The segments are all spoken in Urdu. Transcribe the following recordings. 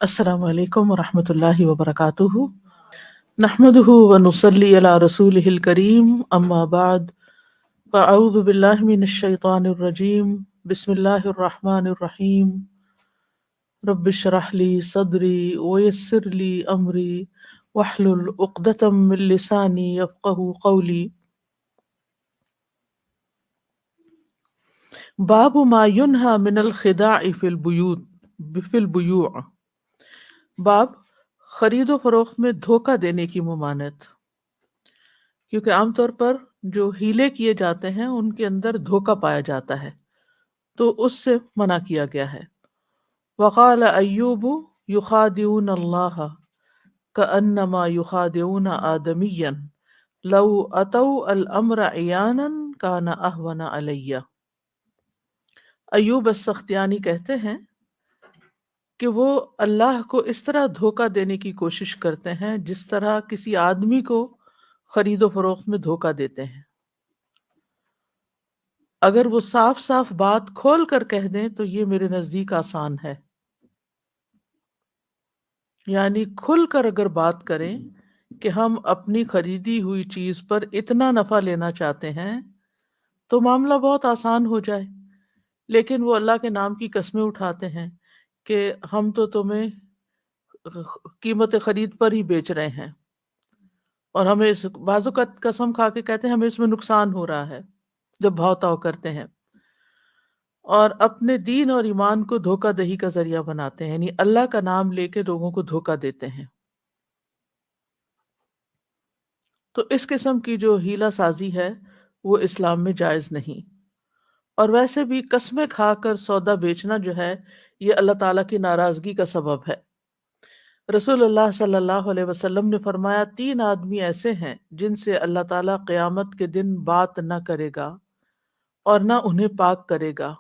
السلام علیکم ورحمۃ اللہ وبرکاتہ، نحمدہ ونصلی علی رسولہ الکریم، اما بعد، فاعوذ باللہ من الشیطان الرجیم، بسم اللہ الرحمن الرحیم، رب اشرح لی صدری ویسر لی امری واحلل عقدۃ من لسانی یفقہوا قولی۔ باب ما ینہی من الخداع فی البیوع، باب خرید و فروخت میں دھوکہ دینے کی ممانعت، کیونکہ عام طور پر جو ہیلے کیے جاتے ہیں ان کے اندر دھوکہ پایا جاتا ہے، تو اس سے منع کیا گیا ہے۔ وقال ایوب یخادعون اللہ کأنما یخادعون آدمیا لو اتوا الامر عیانا کان اہون علی۔ ایوب السختیانی کہتے ہیں کہ وہ اللہ کو اس طرح دھوکہ دینے کی کوشش کرتے ہیں جس طرح کسی آدمی کو خرید و فروخت میں دھوکہ دیتے ہیں۔ اگر وہ صاف صاف بات کھول کر کہہ دیں تو یہ میرے نزدیک آسان ہے، یعنی کھل کر اگر بات کریں کہ ہم اپنی خریدی ہوئی چیز پر اتنا نفع لینا چاہتے ہیں تو معاملہ بہت آسان ہو جائے، لیکن وہ اللہ کے نام کی قسمیں اٹھاتے ہیں کہ ہم تو تمہیں قیمت خرید پر ہی بیچ رہے ہیں، اور ہمیں اس بعض اوقات قسم کھا کے کہتے ہیں ہمیں اس میں نقصان ہو رہا ہے جب بھاؤ تاؤ کرتے ہیں، اور اپنے دین اور ایمان کو دھوکہ دہی کا ذریعہ بناتے ہیں، یعنی اللہ کا نام لے کے لوگوں کو دھوکہ دیتے ہیں۔ تو اس قسم کی جو ہیلہ سازی ہے وہ اسلام میں جائز نہیں، اور ویسے بھی قسمیں کھا کر سودا بیچنا جو ہے یہ اللہ تعالیٰ کی ناراضگی کا سبب ہے۔ رسول اللہ صلی اللہ علیہ وسلم نے فرمایا، 3 آدمی ایسے ہیں جن سے اللہ تعالیٰ قیامت کے دن بات نہ کرے گا اور نہ انہیں پاک کرے گا،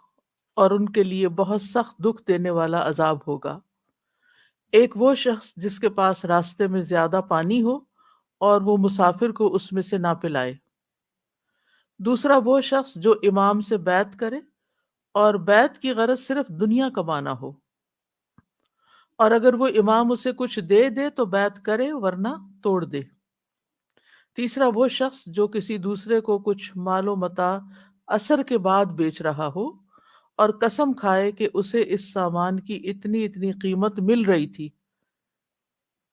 اور ان کے لیے بہت سخت دکھ دینے والا عذاب ہوگا۔ ایک وہ شخص جس کے پاس راستے میں زیادہ پانی ہو اور وہ مسافر کو اس میں سے نہ پلائے۔ دوسرا وہ شخص جو امام سے بیعت کرے اور بیعت کی غرض صرف دنیا کمانا ہو، اور اگر وہ امام اسے کچھ دے دے تو بیعت کرے ورنہ توڑ دے۔ تیسرا وہ شخص جو کسی دوسرے کو کچھ مال و متاع اثر کے بعد بیچ رہا ہو اور قسم کھائے کہ اسے اس سامان کی اتنی اتنی قیمت مل رہی تھی،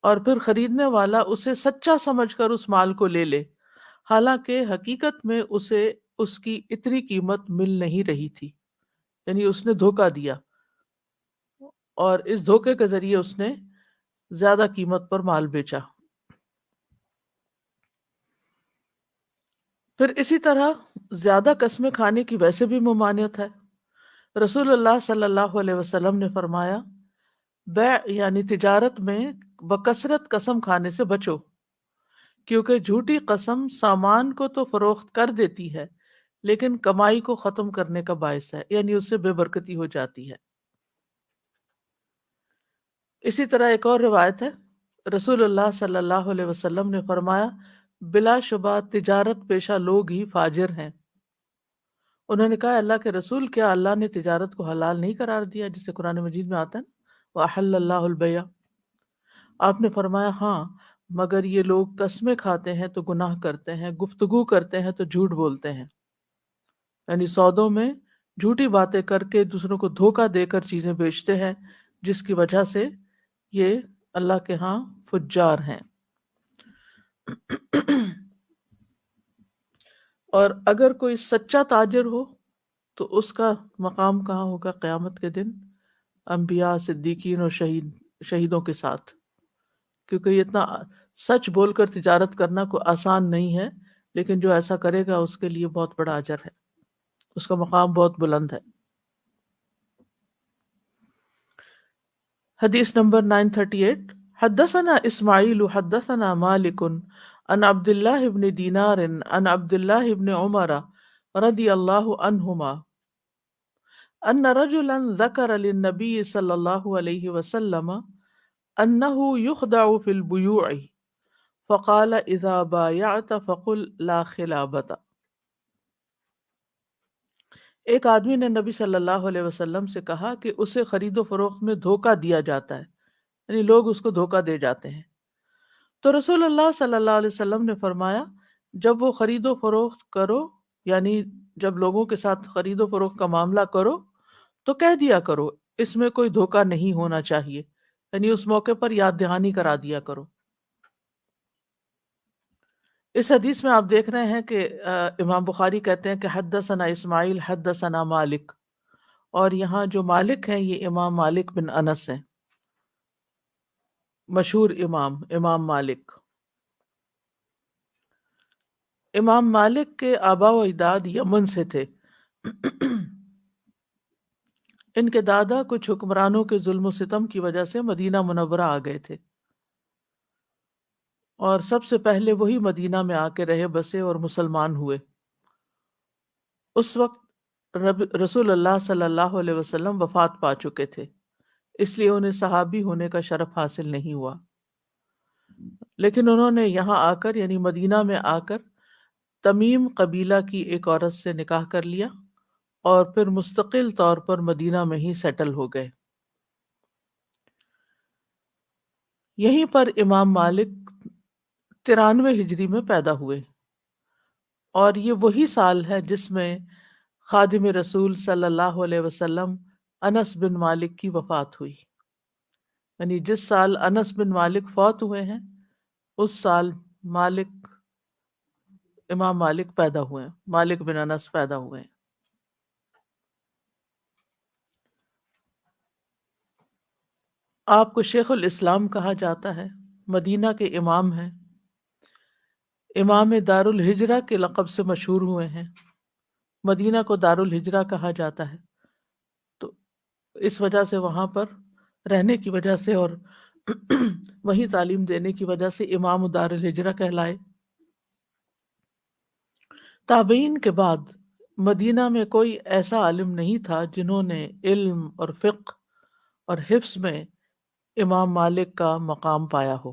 اور پھر خریدنے والا اسے سچا سمجھ کر اس مال کو لے لے، حالانکہ حقیقت میں اسے اس کی اتنی قیمت مل نہیں رہی تھی، یعنی اس نے دھوکہ دیا اور اس دھوکے کے ذریعے اس نے زیادہ قیمت پر مال بیچا۔ پھر اسی طرح زیادہ قسمیں کھانے کی ویسے بھی ممانعت ہے۔ رسول اللہ صلی اللہ علیہ وسلم نے فرمایا، بیع یعنی تجارت میں بکثرت قسم کھانے سے بچو، کیونکہ جھوٹی قسم سامان کو تو فروخت کر دیتی ہے لیکن کمائی کو ختم کرنے کا باعث ہے، یعنی اس سے بے برکتی ہو جاتی ہے۔ اسی طرح ایک اور روایت ہے، رسول اللہ صلی اللہ علیہ وسلم نے فرمایا، بلا شبہ تجارت پیشہ لوگ ہی فاجر ہیں۔ انہوں نے کہا، اللہ کے رسول، کیا اللہ نے تجارت کو حلال نہیں قرار دیا جسے قرآن مجید میں آتا ہے نا، وَأَحَلَّ اللَّهُ الْبَيْعَ؟ آپ نے فرمایا ہاں، مگر یہ لوگ قسمیں کھاتے ہیں تو گناہ کرتے ہیں، گفتگو کرتے ہیں تو جھوٹ بولتے ہیں، یعنی سودوں میں جھوٹی باتیں کر کے دوسروں کو دھوکہ دے کر چیزیں بیچتے ہیں، جس کی وجہ سے یہ اللہ کے ہاں فجار ہیں۔ اور اگر کوئی سچا تاجر ہو تو اس کا مقام کہاں ہوگا قیامت کے دن؟ انبیاء، صدیقین اور شہیدوں کے ساتھ، کیونکہ یہ اتنا سچ بول کر تجارت کرنا کوئی آسان نہیں ہے، لیکن جو ایسا کرے گا اس کے لیے بہت بڑا اجر ہے، اس کا مقام بہت بلند ہے۔ حدیث نمبر 938، حدثنا اسماعیل حدثنا مالک عن عبد اللہ بن دینار عن عبد اللہ بن عمر رضی اللہ عنہما ان رجلا ذکر للنبی صلی اللہ علیہ وسلم انه يخدع في البيوع فقال اذا بايعت فقل لا خلابۃ۔ ایک آدمی نے نبی صلی اللہ علیہ وسلم سے کہا کہ اسے خرید و فروخت میں دھوکہ دیا جاتا ہے، یعنی لوگ اس کو دھوکہ دے جاتے ہیں۔ تو رسول اللہ صلی اللہ علیہ وسلم نے فرمایا جب وہ خرید و فروخت کرو، یعنی جب لوگوں کے ساتھ خرید و فروخت کا معاملہ کرو تو کہہ دیا کرو اس میں کوئی دھوکہ نہیں ہونا چاہیے، یعنی اس موقع پر یاد دہانی کرا دیا کرو۔ اس حدیث میں آپ دیکھ رہے ہیں کہ امام بخاری کہتے ہیں کہ حدثنا اسماعیل حدثنا مالک، اور یہاں جو مالک ہیں یہ امام مالک بن انس ہیں، مشہور امام مالک۔ امام مالک کے آبا و اجداد یمن سے تھے۔ ان کے دادا کچھ حکمرانوں کے ظلم و ستم کی وجہ سے مدینہ منورہ آ گئے تھے، اور سب سے پہلے وہی مدینہ میں آ کے رہے بسے اور مسلمان ہوئے۔ اس وقت رسول اللہ صلی اللہ علیہ وسلم وفات پا چکے تھے، اس لیے انہیں صحابی ہونے کا شرف حاصل نہیں ہوا، لیکن انہوں نے یہاں آ کر یعنی مدینہ میں آ کر تمیم قبیلہ کی ایک عورت سے نکاح کر لیا اور پھر مستقل طور پر مدینہ میں ہی سیٹل ہو گئے۔ یہیں پر امام مالک 93 ہجری میں پیدا ہوئے، اور یہ وہی سال ہے جس میں خادم رسول صلی اللہ علیہ وسلم انس بن مالک کی وفات ہوئی، یعنی جس سال انس بن مالک فوت ہوئے ہیں اس سال امام مالک پیدا ہوئے ہیں، مالک بن انس پیدا ہوئے ہیں۔ آپ کو شیخ الاسلام کہا جاتا ہے، مدینہ کے امام ہیں، امام دار الہجرہ کے لقب سے مشہور ہوئے ہیں۔ مدینہ کو دار الہجرہ کہا جاتا ہے، تو اس وجہ سے وہاں پر رہنے کی وجہ سے اور وہیں تعلیم دینے کی وجہ سے امام دار الہجرہ کہلائے۔ تابعین کے بعد مدینہ میں کوئی ایسا عالم نہیں تھا جنہوں نے علم اور فقہ اور حفظ میں امام مالک کا مقام پایا ہو۔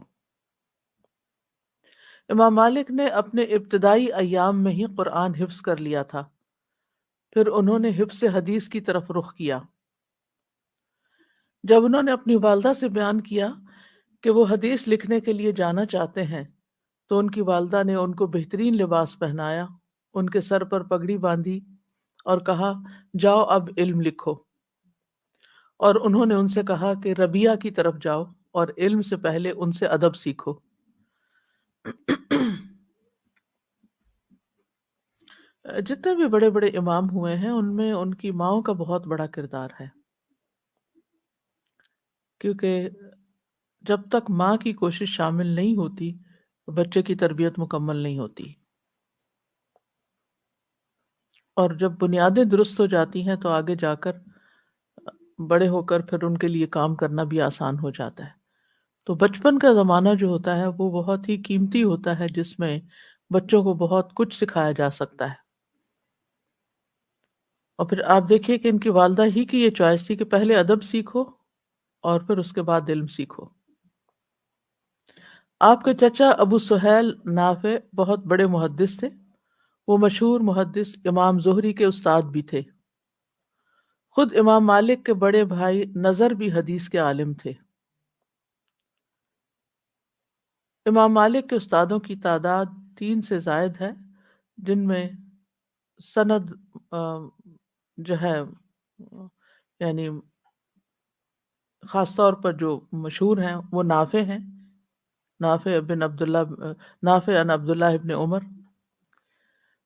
امام مالک نے اپنے ابتدائی ایام میں ہی قرآن حفظ کر لیا تھا، پھر انہوں نے حفظ حدیث کی طرف رخ کیا۔ جب انہوں نے اپنی والدہ سے بیان کیا کہ وہ حدیث لکھنے کے لیے جانا چاہتے ہیں تو ان کی والدہ نے ان کو بہترین لباس پہنایا، ان کے سر پر پگڑی باندھی اور کہا جاؤ اب علم لکھو، اور انہوں نے ان سے کہا کہ ربیہ کی طرف جاؤ اور علم سے پہلے ان سے ادب سیکھو۔ جتنے بھی بڑے بڑے امام ہوئے ہیں ان میں ان کی ماؤں کا بہت بڑا کردار ہے، کیونکہ جب تک ماں کی کوشش شامل نہیں ہوتی بچے کی تربیت مکمل نہیں ہوتی، اور جب بنیادیں درست ہو جاتی ہیں تو آگے جا کر بڑے ہو کر پھر ان کے لیے کام کرنا بھی آسان ہو جاتا ہے۔ تو بچپن کا زمانہ جو ہوتا ہے وہ بہت ہی قیمتی ہوتا ہے، جس میں بچوں کو بہت کچھ سکھایا جا سکتا ہے۔ اور پھر آپ دیکھیے کہ ان کی والدہ ہی کی یہ چوائس تھی کہ پہلے ادب سیکھو اور پھر اس کے بعد علم سیکھو۔ آپ کے چچا ابو سہیل نافع بہت بڑے محدث تھے، وہ مشہور محدث امام زہری کے استاد بھی تھے۔ خود امام مالک کے بڑے بھائی نظر بھی حدیث کے عالم تھے۔ امام مالک کے استادوں کی تعداد 3 سے زائد ہے، جن میں سند جو ہے یعنی خاص طور پر جو مشہور ہیں وہ نافع ہیں، نافع عن عبداللہ ابن عمر،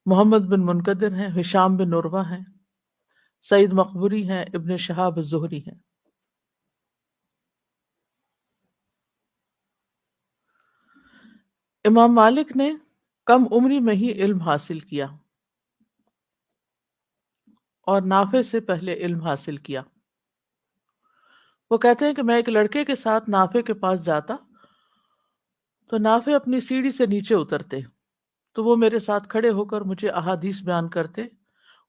محمد بن منکدر ہیں، ہشام بن عروہ ہیں، سعید مقبوری ہیں، ابن شہاب الزہری ہیں۔ امام مالک نے کم عمری میں ہی علم حاصل کیا اور نافع سے پہلے علم حاصل کیا۔ وہ کہتے ہیں کہ میں ایک لڑکے کے ساتھ نافع کے پاس جاتا تو نافع اپنی سیڑھی سے نیچے اترتے تو وہ میرے ساتھ کھڑے ہو کر مجھے احادیث بیان کرتے۔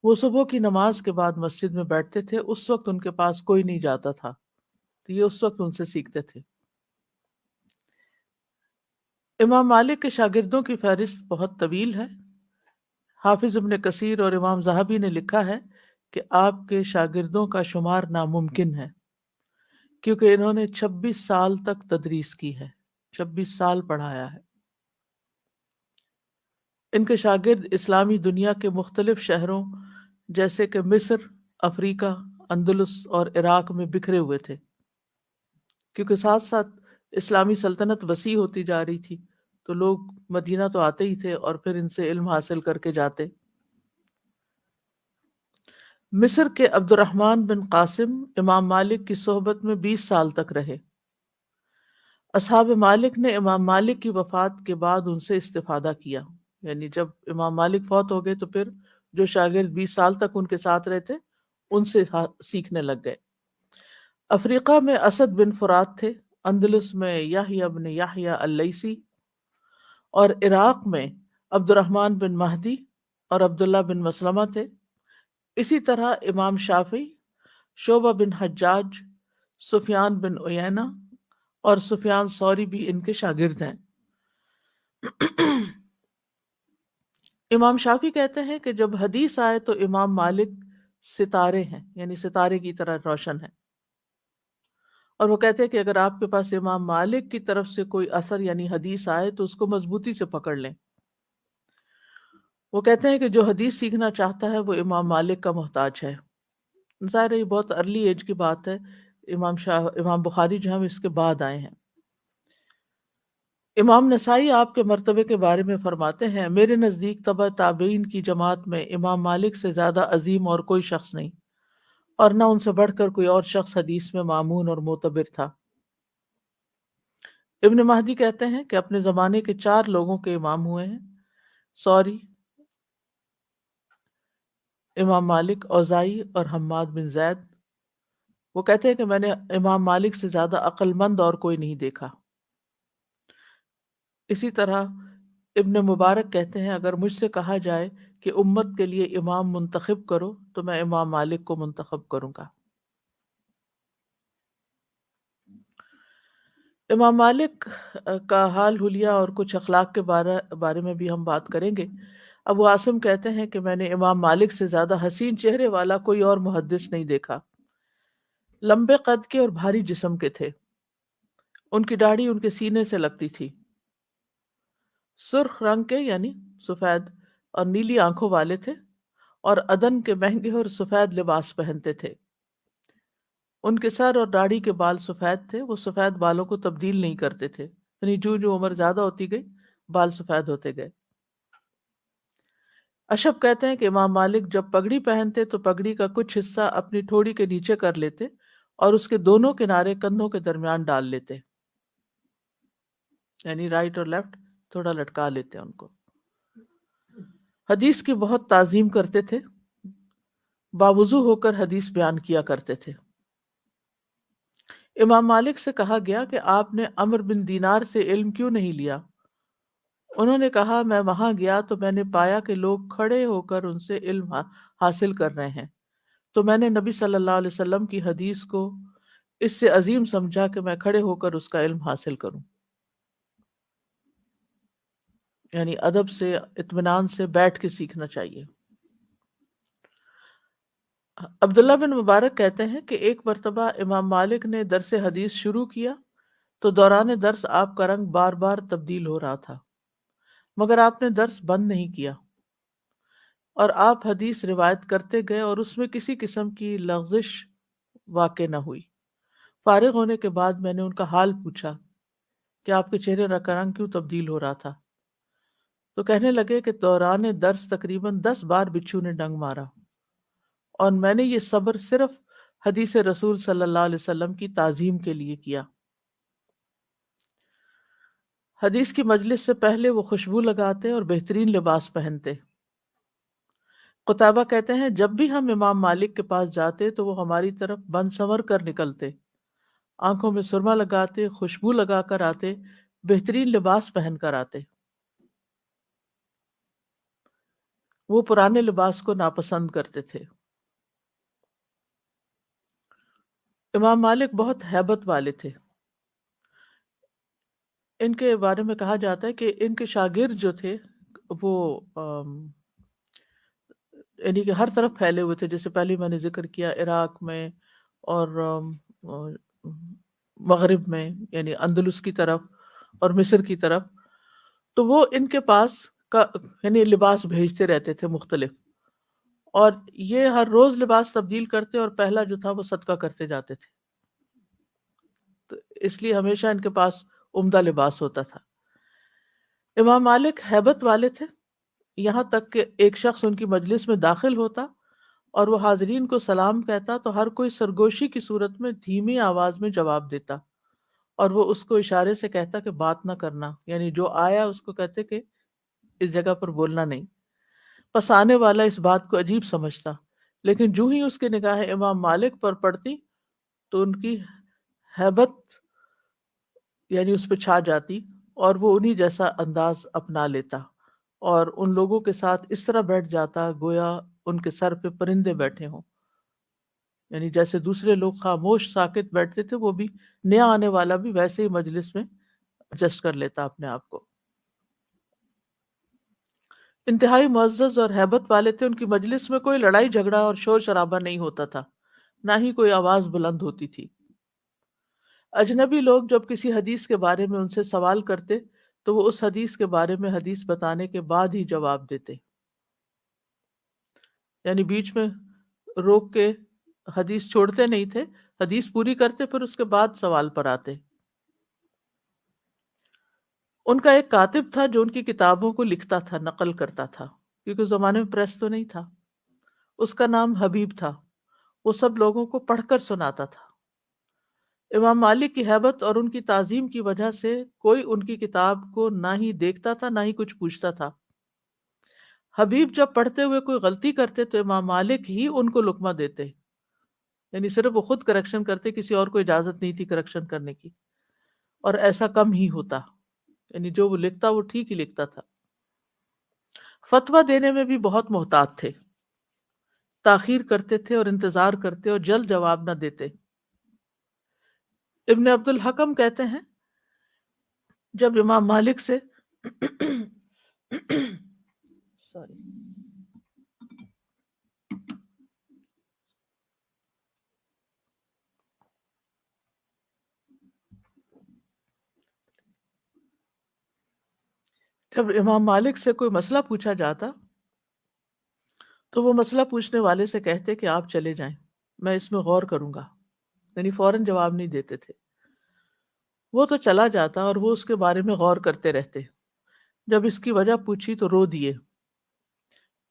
وہ صبح کی نماز کے بعد مسجد میں بیٹھتے تھے، اس وقت ان کے پاس کوئی نہیں جاتا تھا تو یہ اس وقت ان سے سیکھتے تھے۔ امام مالک کے شاگردوں کی فہرست بہت طویل ہے۔ حافظ ابن کثیر اور امام ذہبی نے لکھا ہے کہ آپ کے شاگردوں کا شمار ناممکن ہے، کیونکہ انہوں نے 26 سال تک تدریس کی ہے، 26 سال پڑھایا ہے۔ ان کے شاگرد اسلامی دنیا کے مختلف شہروں جیسے کہ مصر، افریقہ، اندلس اور عراق میں بکھرے ہوئے تھے، کیونکہ ساتھ ساتھ اسلامی سلطنت وسیع ہوتی جا رہی تھی، تو لوگ مدینہ تو آتے ہی تھے اور پھر ان سے علم حاصل کر کے جاتے۔ مصر کے عبد الرحمن بن قاسم امام مالک کی صحبت میں 20 سال تک رہے۔ اصحاب مالک نے امام مالک کی وفات کے بعد ان سے استفادہ کیا، یعنی جب امام مالک فوت ہو گئے تو پھر جو شاگرد 20 سال تک ان کے ساتھ رہے تھے ان سے سیکھنے لگ گئے۔ افریقہ میں اسد بن فرات تھے، اندلس میں یحییٰ بن یحییٰ اللیثی، اور عراق میں عبد الرحمن بن مہدی اور عبداللہ بن مسلمہ تھے۔ اسی طرح امام شافعی، شعبہ بن حجاج، سفیان بن عیینہ اور سفیان ثوری بھی ان کے شاگرد ہیں۔ امام شافعی کہتے ہیں کہ جب حدیث آئے تو امام مالک ستارے ہیں، یعنی ستارے کی طرح روشن ہیں، اور وہ کہتے ہیں کہ اگر آپ کے پاس امام مالک کی طرف سے کوئی اثر یعنی حدیث آئے تو اس کو مضبوطی سے پکڑ لیں۔ وہ کہتے ہیں کہ جو حدیث سیکھنا چاہتا ہے وہ امام مالک کا محتاج ہے۔ ظاہر ہے یہ بہت ارلی ایج کی بات ہے، امام بخاری جو ہم اس کے بعد آئے ہیں۔ امام نسائی آپ کے مرتبے کے بارے میں فرماتے ہیں، میرے نزدیک تبع تابعین کی جماعت میں امام مالک سے زیادہ عظیم اور کوئی شخص نہیں، اور نہ ان سے بڑھ کر کوئی اور شخص حدیث میں مامون اور معتبر تھا۔ ابن مہدی کہتے ہیں کہ اپنے زمانے کے 4 لوگوں کے امام ہوئے ہیں: ثوری، امام مالک، اوزائی اور حماد بن زید۔ وہ کہتے ہیں کہ میں نے امام مالک سے زیادہ عقل مند اور کوئی نہیں دیکھا۔ اسی طرح ابن مبارک کہتے ہیں، اگر مجھ سے کہا جائے کہ امت کے لیے امام منتخب کرو تو میں امام مالک کو منتخب کروں گا۔ امام مالک کا حال حلیہ اور کچھ اخلاق کے بارے میں بھی ہم بات کریں گے۔ ابو عاصم کہتے ہیں کہ میں نے امام مالک سے زیادہ حسین چہرے والا کوئی اور محدث نہیں دیکھا۔ لمبے قد کے اور بھاری جسم کے تھے، ان کی داڑھی ان کے سینے سے لگتی تھی، سرخ رنگ کے یعنی سفید اور نیلی آنکھوں والے تھے، اور عدن کے مہنگے اور سفید لباس پہنتے تھے۔ ان کے سر اور داڑھی کے بال سفید تھے، وہ سفید بالوں کو تبدیل نہیں کرتے تھے، یعنی جو جو عمر زیادہ ہوتی گئی بال سفید ہوتے گئے۔ اشب کہتے ہیں کہ امام مالک جب پگڑی پہنتے تو پگڑی کا کچھ حصہ اپنی ٹھوڑی کے نیچے کر لیتے اور اس کے دونوں کنارے کندھوں کے درمیان ڈال لیتے، یعنی رائٹ اور لیفٹ تھوڑا لٹکا لیتے ان کو۔ حدیث کی بہت تعظیم کرتے تھے، باوضو ہو کر حدیث بیان کیا کرتے تھے۔ امام مالک سے کہا گیا کہ آپ نے عمرو بن دینار سے علم کیوں نہیں لیا؟ انہوں نے کہا، میں وہاں گیا تو میں نے پایا کہ لوگ کھڑے ہو کر ان سے علم حاصل کر رہے ہیں، تو میں نے نبی صلی اللہ علیہ وسلم کی حدیث کو اس سے عظیم سمجھا کہ میں کھڑے ہو کر اس کا علم حاصل کروں، یعنی ادب سے، اطمینان سے بیٹھ کے سیکھنا چاہیے۔ عبداللہ بن مبارک کہتے ہیں کہ ایک مرتبہ امام مالک نے درس حدیث شروع کیا تو دوران درس آپ کا رنگ بار بار تبدیل ہو رہا تھا، مگر آپ نے درس بند نہیں کیا، اور آپ حدیث روایت کرتے گئے اور اس میں کسی قسم کی لغزش واقع نہ ہوئی۔ فارغ ہونے کے بعد میں نے ان کا حال پوچھا کہ آپ کے چہرے کا رنگ کیوں تبدیل ہو رہا تھا، تو کہنے لگے کہ دوران درس تقریباً 10 بار بچھو نے ڈنگ مارا، اور میں نے یہ صبر صرف حدیث رسول صلی اللہ علیہ وسلم کی تعظیم کے لیے کیا۔ حدیث کی مجلس سے پہلے وہ خوشبو لگاتے اور بہترین لباس پہنتے۔ قتیبہ کہتے ہیں، جب بھی ہم امام مالک کے پاس جاتے تو وہ ہماری طرف بن سنور کر نکلتے، آنکھوں میں سرما لگاتے، خوشبو لگا کر آتے، بہترین لباس پہن کر آتے۔ وہ پرانے لباس کو ناپسند کرتے تھے۔ امام مالک بہت ہیبت والے تھے۔ ان کے بارے میں کہا جاتا ہے کہ ان کے شاگرد جو تھے وہ یعنی کہ ہر طرف پھیلے ہوئے تھے، جیسے پہلے میں نے ذکر کیا عراق میں اور مغرب میں یعنی اندلس کی طرف اور مصر کی طرف، تو وہ ان کے پاس کا یعنی لباس بھیجتے رہتے تھے مختلف، اور یہ ہر روز لباس تبدیل کرتے اور پہلا جو تھا وہ صدقہ کرتے جاتے تھے، تو اس لیے ہمیشہ ان کے پاس عمدہ لباس ہوتا تھا۔ امام مالک ہیبت والے تھے، یہاں تک کہ ایک شخص ان کی مجلس میں داخل ہوتا اور وہ حاضرین کو سلام کہتا تو ہر کوئی سرگوشی کی صورت میں دھیمی آواز میں جواب دیتا، اور وہ اس کو اشارے سے کہتا کہ بات نہ کرنا، یعنی جو آیا اس کو کہتے کہ اس جگہ پر بولنا نہیں۔ پس آنے والا اس بات کو عجیب سمجھتا، لیکن جو ہی اس کی نگاہیں امام مالک پر پڑتی تو ان کی ہیبت یعنی اس پہ چھا جاتی، اور وہ انہی جیسا انداز اپنا لیتا اور ان لوگوں کے ساتھ اس طرح بیٹھ جاتا گویا ان کے سر پہ پرندے بیٹھے ہوں، یعنی جیسے دوسرے لوگ خاموش ساکت بیٹھتے تھے، وہ بھی نیا آنے والا بھی ویسے ہی مجلس میں ایڈجسٹ کر لیتا اپنے آپ کو۔ انتہائی معزز اور ہیبت والے تھے، ان کی مجلس میں کوئی لڑائی جھگڑا اور شور شرابہ نہیں ہوتا تھا، نہ ہی کوئی آواز بلند ہوتی تھی۔ اجنبی لوگ جب کسی حدیث کے بارے میں ان سے سوال کرتے تو وہ اس حدیث کے بارے میں حدیث بتانے کے بعد ہی جواب دیتے، یعنی بیچ میں روک کے حدیث چھوڑتے نہیں تھے، حدیث پوری کرتے پھر اس کے بعد سوال پر آتے۔ ان کا ایک کاتب تھا جو ان کی کتابوں کو لکھتا تھا، نقل کرتا تھا، کیونکہ اس زمانے میں پریس تو نہیں تھا۔ اس کا نام حبیب تھا، وہ سب لوگوں کو پڑھ کر سناتا تھا۔ امام مالک کی ہیبت اور ان کی تعظیم کی وجہ سے کوئی ان کی کتاب کو نہ ہی دیکھتا تھا نہ ہی کچھ پوچھتا تھا۔ حبیب جب پڑھتے ہوئے کوئی غلطی کرتے تو امام مالک ہی ان کو لقمہ دیتے، یعنی صرف وہ خود کریکشن کرتے، کسی اور کو اجازت نہیں تھی کریکشن کرنے کی، اور ایسا کم ہی ہوتا، یعنی جو وہ لکھتا وہ ٹھیک ہی لکھتا تھا۔ فتویٰ دینے میں بھی بہت محتاط تھے، تاخیر کرتے تھے اور انتظار کرتے اور جلد جواب نہ دیتے۔ ابن عبد الحکم کہتے ہیں جب امام مالک سے سوری جب امام مالک سے کوئی مسئلہ پوچھا جاتا تو وہ مسئلہ پوچھنے والے سے کہتے کہ آپ چلے جائیں، میں اس میں غور کروں گا، یعنی فوراً جواب نہیں دیتے تھے۔ وہ تو چلا جاتا اور وہ اس کے بارے میں غور کرتے رہتے، جب اس کی وجہ پوچھی تو رو دیے،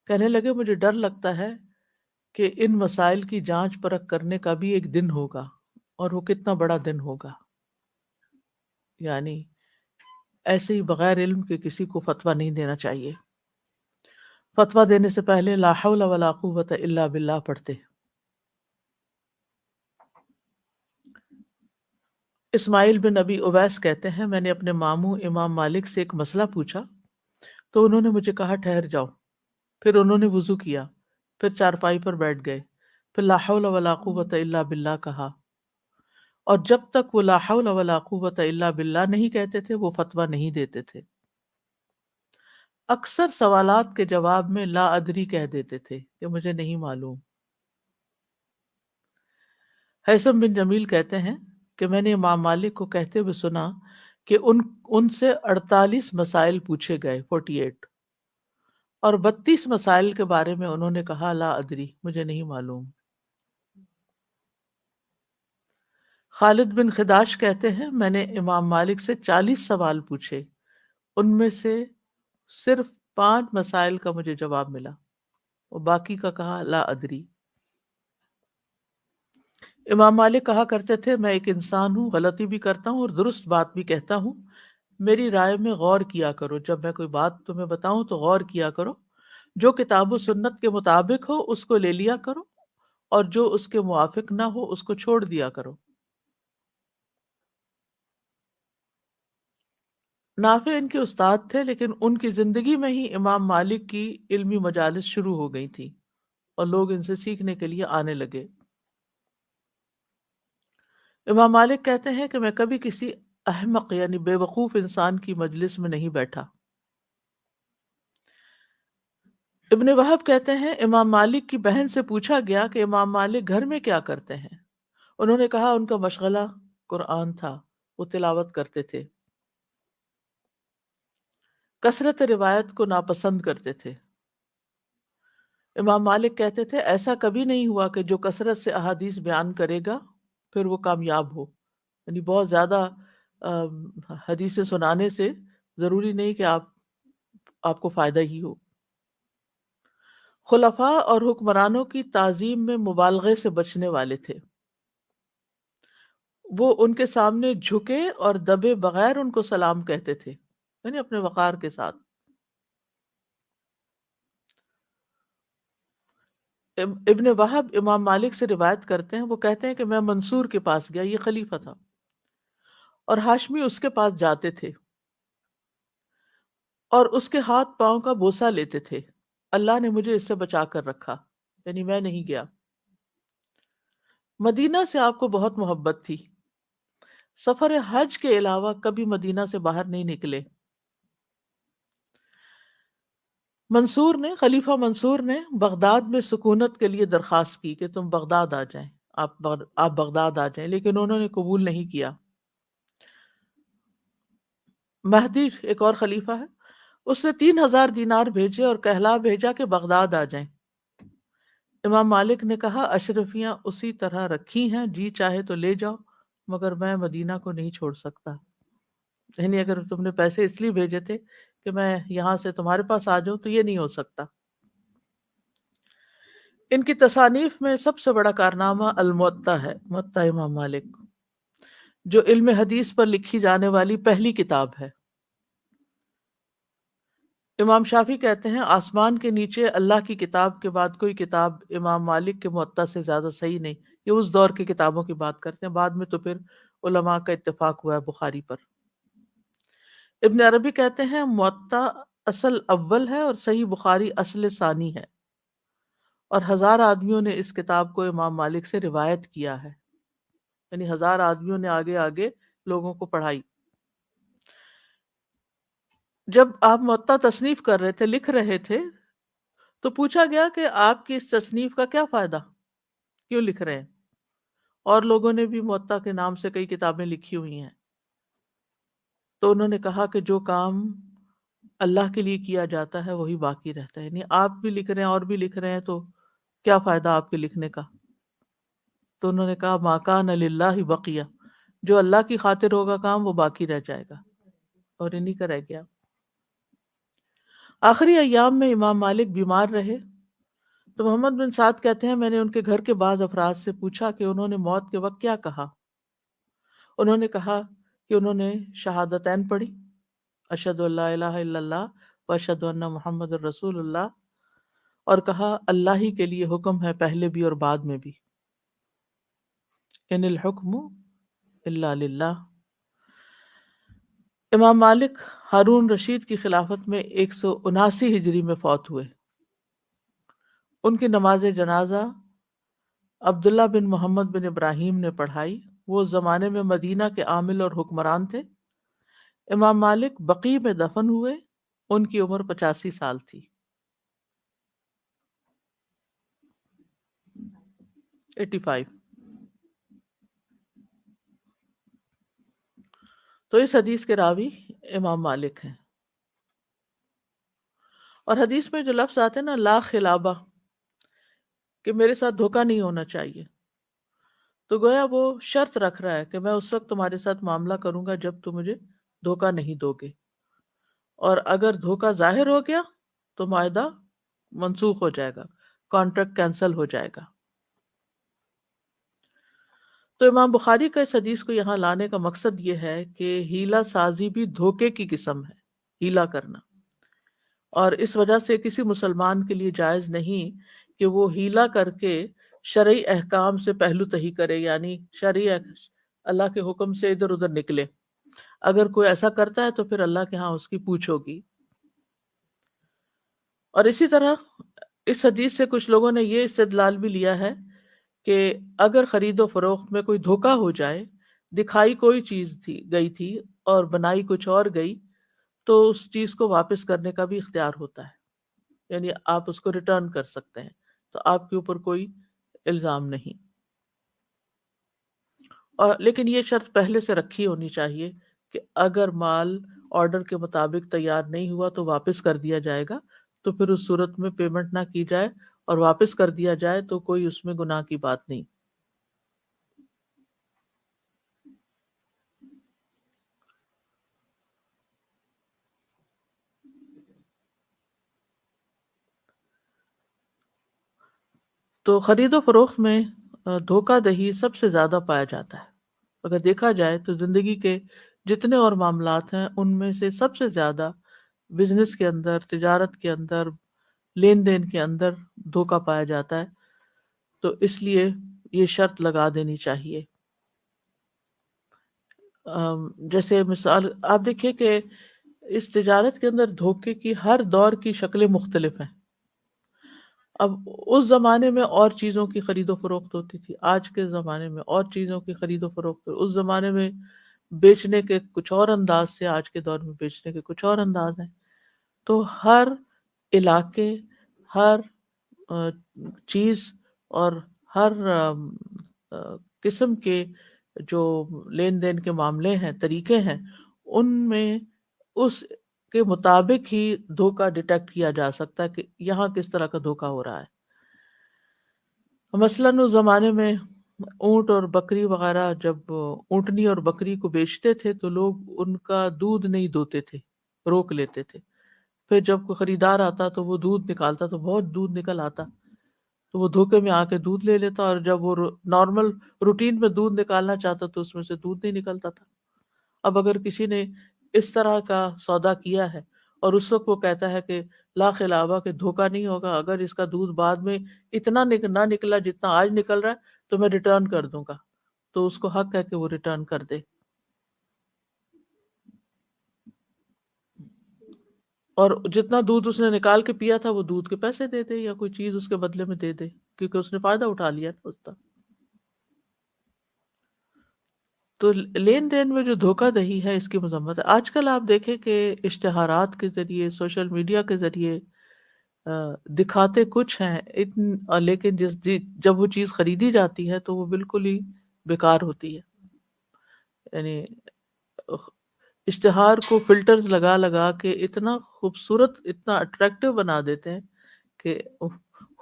کہنے لگے مجھے ڈر لگتا ہے کہ ان مسائل کی جانچ پرکھ کرنے کا بھی ایک دن ہوگا، اور وہ کتنا بڑا دن ہوگا، یعنی ایسے ہی بغیر علم کے کسی کو فتویٰ نہیں دینا چاہیے۔ فتویٰ دینے سے پہلے لا حول ولا قوت الا باللہ پڑھتے۔ اسماعیل بن ابی اویس کہتے ہیں میں نے اپنے ماموں امام مالک سے ایک مسئلہ پوچھا تو انہوں نے مجھے کہا ٹھہر جاؤ، پھر انہوں نے وضو کیا، پھر چارپائی پر بیٹھ گئے، پھر لا حول ولا قوت الا باللہ کہا، اور جب تک وہ لا حول ولا قوت الا باللہ نہیں کہتے تھے وہ فتویٰ نہیں دیتے تھے۔ اکثر سوالات کے جواب میں لا ادری کہہ دیتے تھے کہ مجھے نہیں معلوم۔ حیثم بن جمیل کہتے ہیں کہ میں نے امام مالک کو کہتے ہوئے سنا کہ ان سے 48 مسائل پوچھے گئے 48، اور 32 مسائل کے بارے میں انہوں نے کہا لا ادری، مجھے نہیں معلوم۔ خالد بن خداش کہتے ہیں میں نے امام مالک سے 40 سوال پوچھے، ان میں سے صرف 5 مسائل کا مجھے جواب ملا اور باقی کا کہا لا ادری۔ امام مالک کہا کرتے تھے میں ایک انسان ہوں، غلطی بھی کرتا ہوں اور درست بات بھی کہتا ہوں، میری رائے میں غور کیا کرو، جب میں کوئی بات تمہیں بتاؤں تو غور کیا کرو، جو کتاب و سنت کے مطابق ہو اس کو لے لیا کرو، اور جو اس کے موافق نہ ہو اس کو چھوڑ دیا کرو۔ نافع ان کے استاد تھے، لیکن ان کی زندگی میں ہی امام مالک کی علمی مجالس شروع ہو گئی تھی اور لوگ ان سے سیکھنے کے لیے آنے لگے۔ امام مالک کہتے ہیں کہ میں کبھی کسی احمق یعنی بے وقوف انسان کی مجلس میں نہیں بیٹھا۔ ابن وہب کہتے ہیں امام مالک کی بہن سے پوچھا گیا کہ امام مالک گھر میں کیا کرتے ہیں، انہوں نے کہا ان کا مشغلہ قرآن تھا، وہ تلاوت کرتے تھے، کثرت روایت کو ناپسند کرتے تھے۔ امام مالک کہتے تھے ایسا کبھی نہیں ہوا کہ جو کثرت سے احادیث بیان کرے گا پھر وہ کامیاب ہو، یعنی بہت زیادہ حدیثیں سنانے سے ضروری نہیں کہ آپ کو فائدہ ہی ہو۔ خلفاء اور حکمرانوں کی تعظیم میں مبالغے سے بچنے والے تھے، وہ ان کے سامنے جھکے اور دبے بغیر ان کو سلام کہتے تھے، یعنی اپنے وقار کے ساتھ۔ ابن وہب امام مالک سے روایت کرتے ہیں، وہ کہتے ہیں کہ میں منصور کے پاس گیا، یہ خلیفہ تھا، اور ہاشمی اس کے پاس جاتے تھے اور اس کے ہاتھ پاؤں کا بوسہ لیتے تھے۔ اللہ نے مجھے اس سے بچا کر رکھا، یعنی میں نہیں گیا۔ مدینہ سے آپ کو بہت محبت تھی، سفر حج کے علاوہ کبھی مدینہ سے باہر نہیں نکلے۔ خلیفہ منصور نے بغداد میں سکونت کے لیے درخواست کی کہ تم بغداد آ جائیں، آپ بغداد آ جائیں، لیکن انہوں نے قبول نہیں کیا۔ مہدی ایک اور خلیفہ ہے، اس نے 3,000 دینار بھیجے اور کہلا بھیجا کہ بغداد آ جائیں۔ امام مالک نے کہا اشرفیاں اسی طرح رکھی ہیں، جی چاہے تو لے جاؤ، مگر میں مدینہ کو نہیں چھوڑ سکتا۔ یعنی اگر تم نے پیسے اس لیے بھیجے تھے کہ میں یہاں سے تمہارے پاس آ جاؤں تو یہ نہیں ہو سکتا۔ ان کی تصانیف میں سب سے بڑا کارنامہ الموطا ہے، موطا امام مالک، جو علم حدیث پر لکھی جانے والی پہلی کتاب ہے۔ امام شافعی کہتے ہیں آسمان کے نیچے اللہ کی کتاب کے بعد کوئی کتاب امام مالک کے موطا سے زیادہ صحیح نہیں۔ یہ اس دور کی کتابوں کی بات کرتے ہیں، بعد میں تو پھر علماء کا اتفاق ہوا ہے بخاری پر۔ ابن عربی کہتے ہیں موطا اصل اول ہے اور صحیح بخاری اصل ثانی ہے، اور 1,000 آدمیوں نے اس کتاب کو امام مالک سے روایت کیا ہے، یعنی 1,000 آدمیوں نے آگے آگے لوگوں کو پڑھائی۔ جب آپ موطا تصنیف کر رہے تھے، لکھ رہے تھے، تو پوچھا گیا کہ آپ کی اس تصنیف کا کیا فائدہ، کیوں لکھ رہے ہیں؟ اور لوگوں نے بھی موطا کے نام سے کئی کتابیں لکھی ہوئی ہیں، تو انہوں نے کہا کہ جو کام اللہ کے لیے کیا جاتا ہے وہی باقی رہتا ہے، یعنی آپ بھی لکھ رہے ہیں اور بھی لکھ رہے ہیں تو کیا فائدہ آپ کے لکھنے کا؟ تو انہوں نے کہا ما کان للہ بقیہ، جو اللہ کی خاطر ہوگا کام وہ باقی رہ جائے گا، اور انہی کا رہ گیا۔ آخری ایام میں امام مالک بیمار رہے تو محمد بن سعد کہتے ہیں میں نے ان کے گھر کے بعض افراد سے پوچھا کہ انہوں نے موت کے وقت کیا کہا۔ انہوں نے کہا کہ انہوں نے شہادتین پڑھی، اشہد ان لا الہ الا اللہ و اشہد ان محمد الرسول اللہ، اور کہا اللہ ہی کے لیے حکم ہے پہلے بھی اور بعد میں بھی، ان الحکم الا للہ۔ امام مالک ہارون رشید کی خلافت میں 179 ہجری میں فوت ہوئے۔ ان کی نماز جنازہ عبداللہ بن محمد بن ابراہیم نے پڑھائی، وہ اس زمانے میں مدینہ کے عامل اور حکمران تھے۔ امام مالک بقیع میں دفن ہوئے، ان کی عمر 85 سال تھی۔ 85۔ تو اس حدیث کے راوی امام مالک ہیں، اور حدیث میں جو لفظ آتے ہیں نا لا خلابہ، کہ میرے ساتھ دھوکہ نہیں ہونا چاہیے، تو گویا وہ شرط رکھ رہا ہے کہ میں اس وقت تمہارے ساتھ معاملہ کروں گا جب تم مجھے دھوکہ نہیں دو گے، اور اگر دھوکہ ظاہر ہو گیا تو معاہدہ منسوخ ہو جائے گا، کانٹریکٹ کینسل ہو جائے گا۔ تو امام بخاری کا اس حدیث کو یہاں لانے کا مقصد یہ ہے کہ ہیلہ سازی بھی دھوکے کی قسم ہے، ہیلہ کرنا، اور اس وجہ سے کسی مسلمان کے لیے جائز نہیں کہ وہ ہیلہ کر کے شرعی احکام سے پہلو تہی کرے، یعنی اللہ کے حکم سے ادھر ادھر نکلے۔ اگر کوئی ایسا کرتا ہے تو پھر اللہ کے ہاں اس کی پوچھ ہوگی۔ اور اسی طرح اس حدیث سے کچھ لوگوں نے یہ استدلال بھی لیا ہے کہ اگر خرید و فروخت میں کوئی دھوکہ ہو جائے، دکھائی کوئی چیز گئی تھی اور بنائی کچھ اور گئی، تو اس چیز کو واپس کرنے کا بھی اختیار ہوتا ہے، یعنی آپ اس کو ریٹرن کر سکتے ہیں، تو آپ کے اوپر کوئی الزام نہیں۔ اور لیکن یہ شرط پہلے سے رکھی ہونی چاہیے کہ اگر مال آرڈر کے مطابق تیار نہیں ہوا تو واپس کر دیا جائے گا، تو پھر اس صورت میں پیمنٹ نہ کی جائے اور واپس کر دیا جائے تو کوئی اس میں گناہ کی بات نہیں۔ تو خرید و فروخت میں دھوکہ دہی سب سے زیادہ پایا جاتا ہے۔ اگر دیکھا جائے تو زندگی کے جتنے اور معاملات ہیں ان میں سے سب سے زیادہ بزنس کے اندر، تجارت کے اندر، لین دین کے اندر دھوکہ پایا جاتا ہے۔ تو اس لیے یہ شرط لگا دینی چاہیے۔ جیسے مثال آپ دیکھیے کہ اس تجارت کے اندر دھوکے کی ہر دور کی شکلیں مختلف ہیں۔ اب اس زمانے میں اور چیزوں کی خرید و فروخت ہوتی تھی، آج کے زمانے میں اور چیزوں کی خرید و فروخت، اس زمانے میں بیچنے کے کچھ اور انداز تھے، آج کے دور میں بیچنے کے کچھ اور انداز ہیں۔ تو ہر علاقے، ہر آ، چیز اور ہر قسم کے جو لین دین کے معاملے ہیں، طریقے ہیں، ان میں اس کے مطابق ہی دھوکہ ڈیٹیکٹ کیا جا سکتا ہے کہ یہاں کس طرح کا دھوکہ ہو رہا ہے۔ مثلاً اس زمانے میں اونٹ اور بکری وغیرہ جب اونٹنی اور بکری کو بیچتے تھے تو لوگ ان کا دودھ نہیں دوتے تھے، روک لیتے تھے۔ پھر جب کوئی خریدار آتا تو وہ دودھ نکالتا تو بہت دودھ نکل آتا، تو وہ دھوکے میں آ کے دودھ لے لیتا، اور جب وہ نارمل روٹین میں دودھ نکالنا چاہتا تو اس میں سے دودھ نہیں نکلتا تھا۔ اب اگر کسی نے اس طرح کا سودا کیا ہے اور اس وقت وہ کہتا ہے کہ لا خلابہ کہ دھوکہ نہیں ہوگا، اگر اس کا دودھ بعد میں اتنا نہ نکلا جتنا آج نکل رہا ہے تو میں ریٹرن کر دوں گا، تو اس کو حق ہے کہ وہ ریٹرن کر دے، اور جتنا دودھ اس نے نکال کے پیا تھا وہ دودھ کے پیسے دے دے یا کوئی چیز اس کے بدلے میں دے دے، کیونکہ اس نے فائدہ اٹھا لیا نا اس کا۔ تو لین دین میں جو دھوکہ دہی ہے اس کی مذمت ہے۔ آج کل آپ دیکھیں کہ اشتہارات کے ذریعے، سوشل میڈیا کے ذریعے دکھاتے کچھ ہیں لیکن جب وہ چیز خریدی جاتی ہے تو وہ بالکل ہی بیکار ہوتی ہے۔ یعنی اشتہار کو فلٹرز لگا لگا کے اتنا خوبصورت، اتنا اٹریکٹیو بنا دیتے ہیں کہ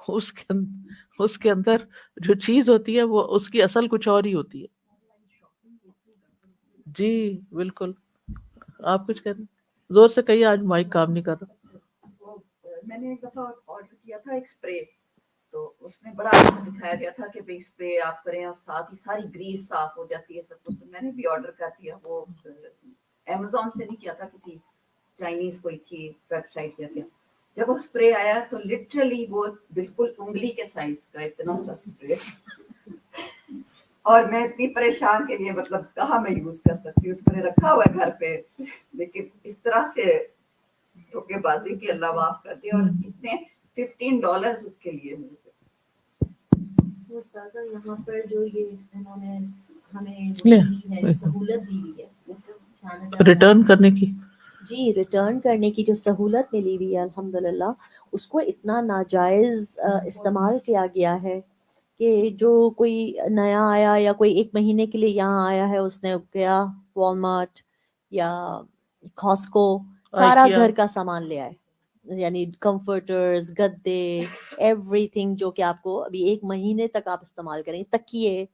اس کے اندر جو چیز ہوتی ہے وہ اس کی اصل کچھ اور ہی ہوتی ہے۔ جی بالکل۔ آپ کچھ کہہ رہے ہیں؟ زور سے کہیے، آج مائک کام نہیں کر رہا۔ میں نے ایک دفعہ آرڈر کیا تھا ایک اسپرے، تو اس میں بڑا اچھا دکھایا گیا تھا کہ بھائی اسپرے آپ کریں اور ساتھ ہی ساری گریس صاف ہو جاتی ہے سب کچھ، تو میں نے بھی آرڈر کر دیا۔ وہ امیزون سے نہیں کیا تھا، کسی چائنیز کوئی کی ویب سائٹ کیا تھا۔ جب وہ اسپرے آیا تو لٹرلی وہ بالکل انگلی کے سائز کا اتنا سا اسپرے، اور میں اتنی پریشان کہ یہ مطلب کہاں میں یوز کر سکتی ہوں، میں نے رکھا ہوا ہے گھر پہ، لیکن اس طرح سے دھوکے بازی کی اللہ معاف کر دی، اور اتنے $15 اس کے لیے مجھ سے۔ استاذہ یہاں پر جو یہ انہوں نے ہمیں دی ہے سہولت دی ہوئی ہے ریٹرن کرنے کی، جی ریٹرن کرنے کی جو سہولت ملی ہوئی ہے الحمدللہ، اس کو اتنا ناجائز استعمال کیا گیا ہے کہ جو کوئی نیا آیا یا کوئی ایک مہینے کے لیے یہاں آیا ہے، اس نے کیا والمارٹ یا کاسکو سارا آئیکیا، گھر کا سامان لے آئے، یعنی کمفرٹرز، گدے، ایوری تھنگ جو کہ آپ کو ابھی ایک مہینے تک آپ استعمال کریں، تکیے،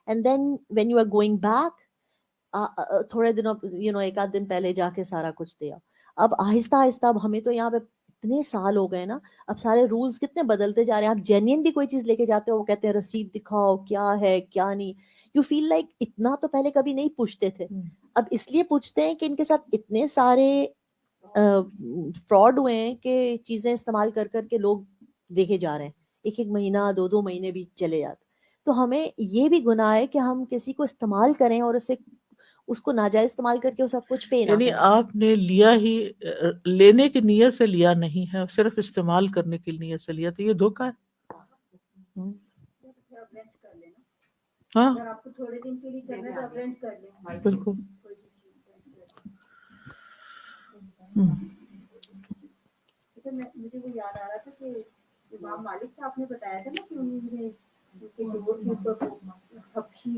and then when you are going back تھوڑے دنوں ایک آدھ دن پہلے جا کے سارا کچھ دیا۔ اب آہستہ آہستہ اب ہمیں تو یہاں پہ اتنے سال ہو گئے نا، اب سارے رولز کتنے بدلتے جا رہے ہیں۔ آپ جینین بھی کوئی چیز لے کے جاتے ہو، وہ کہتے ہیں رسید دکھاؤ، کیا ہے کیا نہیں، یو فیل لائک اتنا تو پہلے کبھی نہیں پوچھتے تھے، اب اس لیے پوچھتے ہیں کہ ان کے ساتھ اتنے سارے فراڈ ہوئے ہیں کہ چیزیں استعمال کر کر کے لوگ دیکھے جا رہے ہیں، ایک ایک مہینہ، دو دو مہینے بھی چلے جاتے۔ تو ہمیں یہ بھی گناہ ہے کہ ہم کسی کو استعمال کریں اور اس کو ناجائز استعمال کر کے سب کچھ پے نہ یعنی کریں۔ آپ نے لیا ہی لینے کی نیت سے لیا نہیں ہے، صرف استعمال کرنے کی نیت سے لیا، تو یہ دھوکہ ہے۔ ہاں اگر آپ کو تھوڑے دن کے لیے کرنا ہے تو آپ رینٹ کر لیں۔ بالکل۔ مجھے وہ یاد آ رہا تھا کہ امام مالک کا آپ نے بتایا تھا نا کہ انہوں نے ڈور کے اوپر حبشی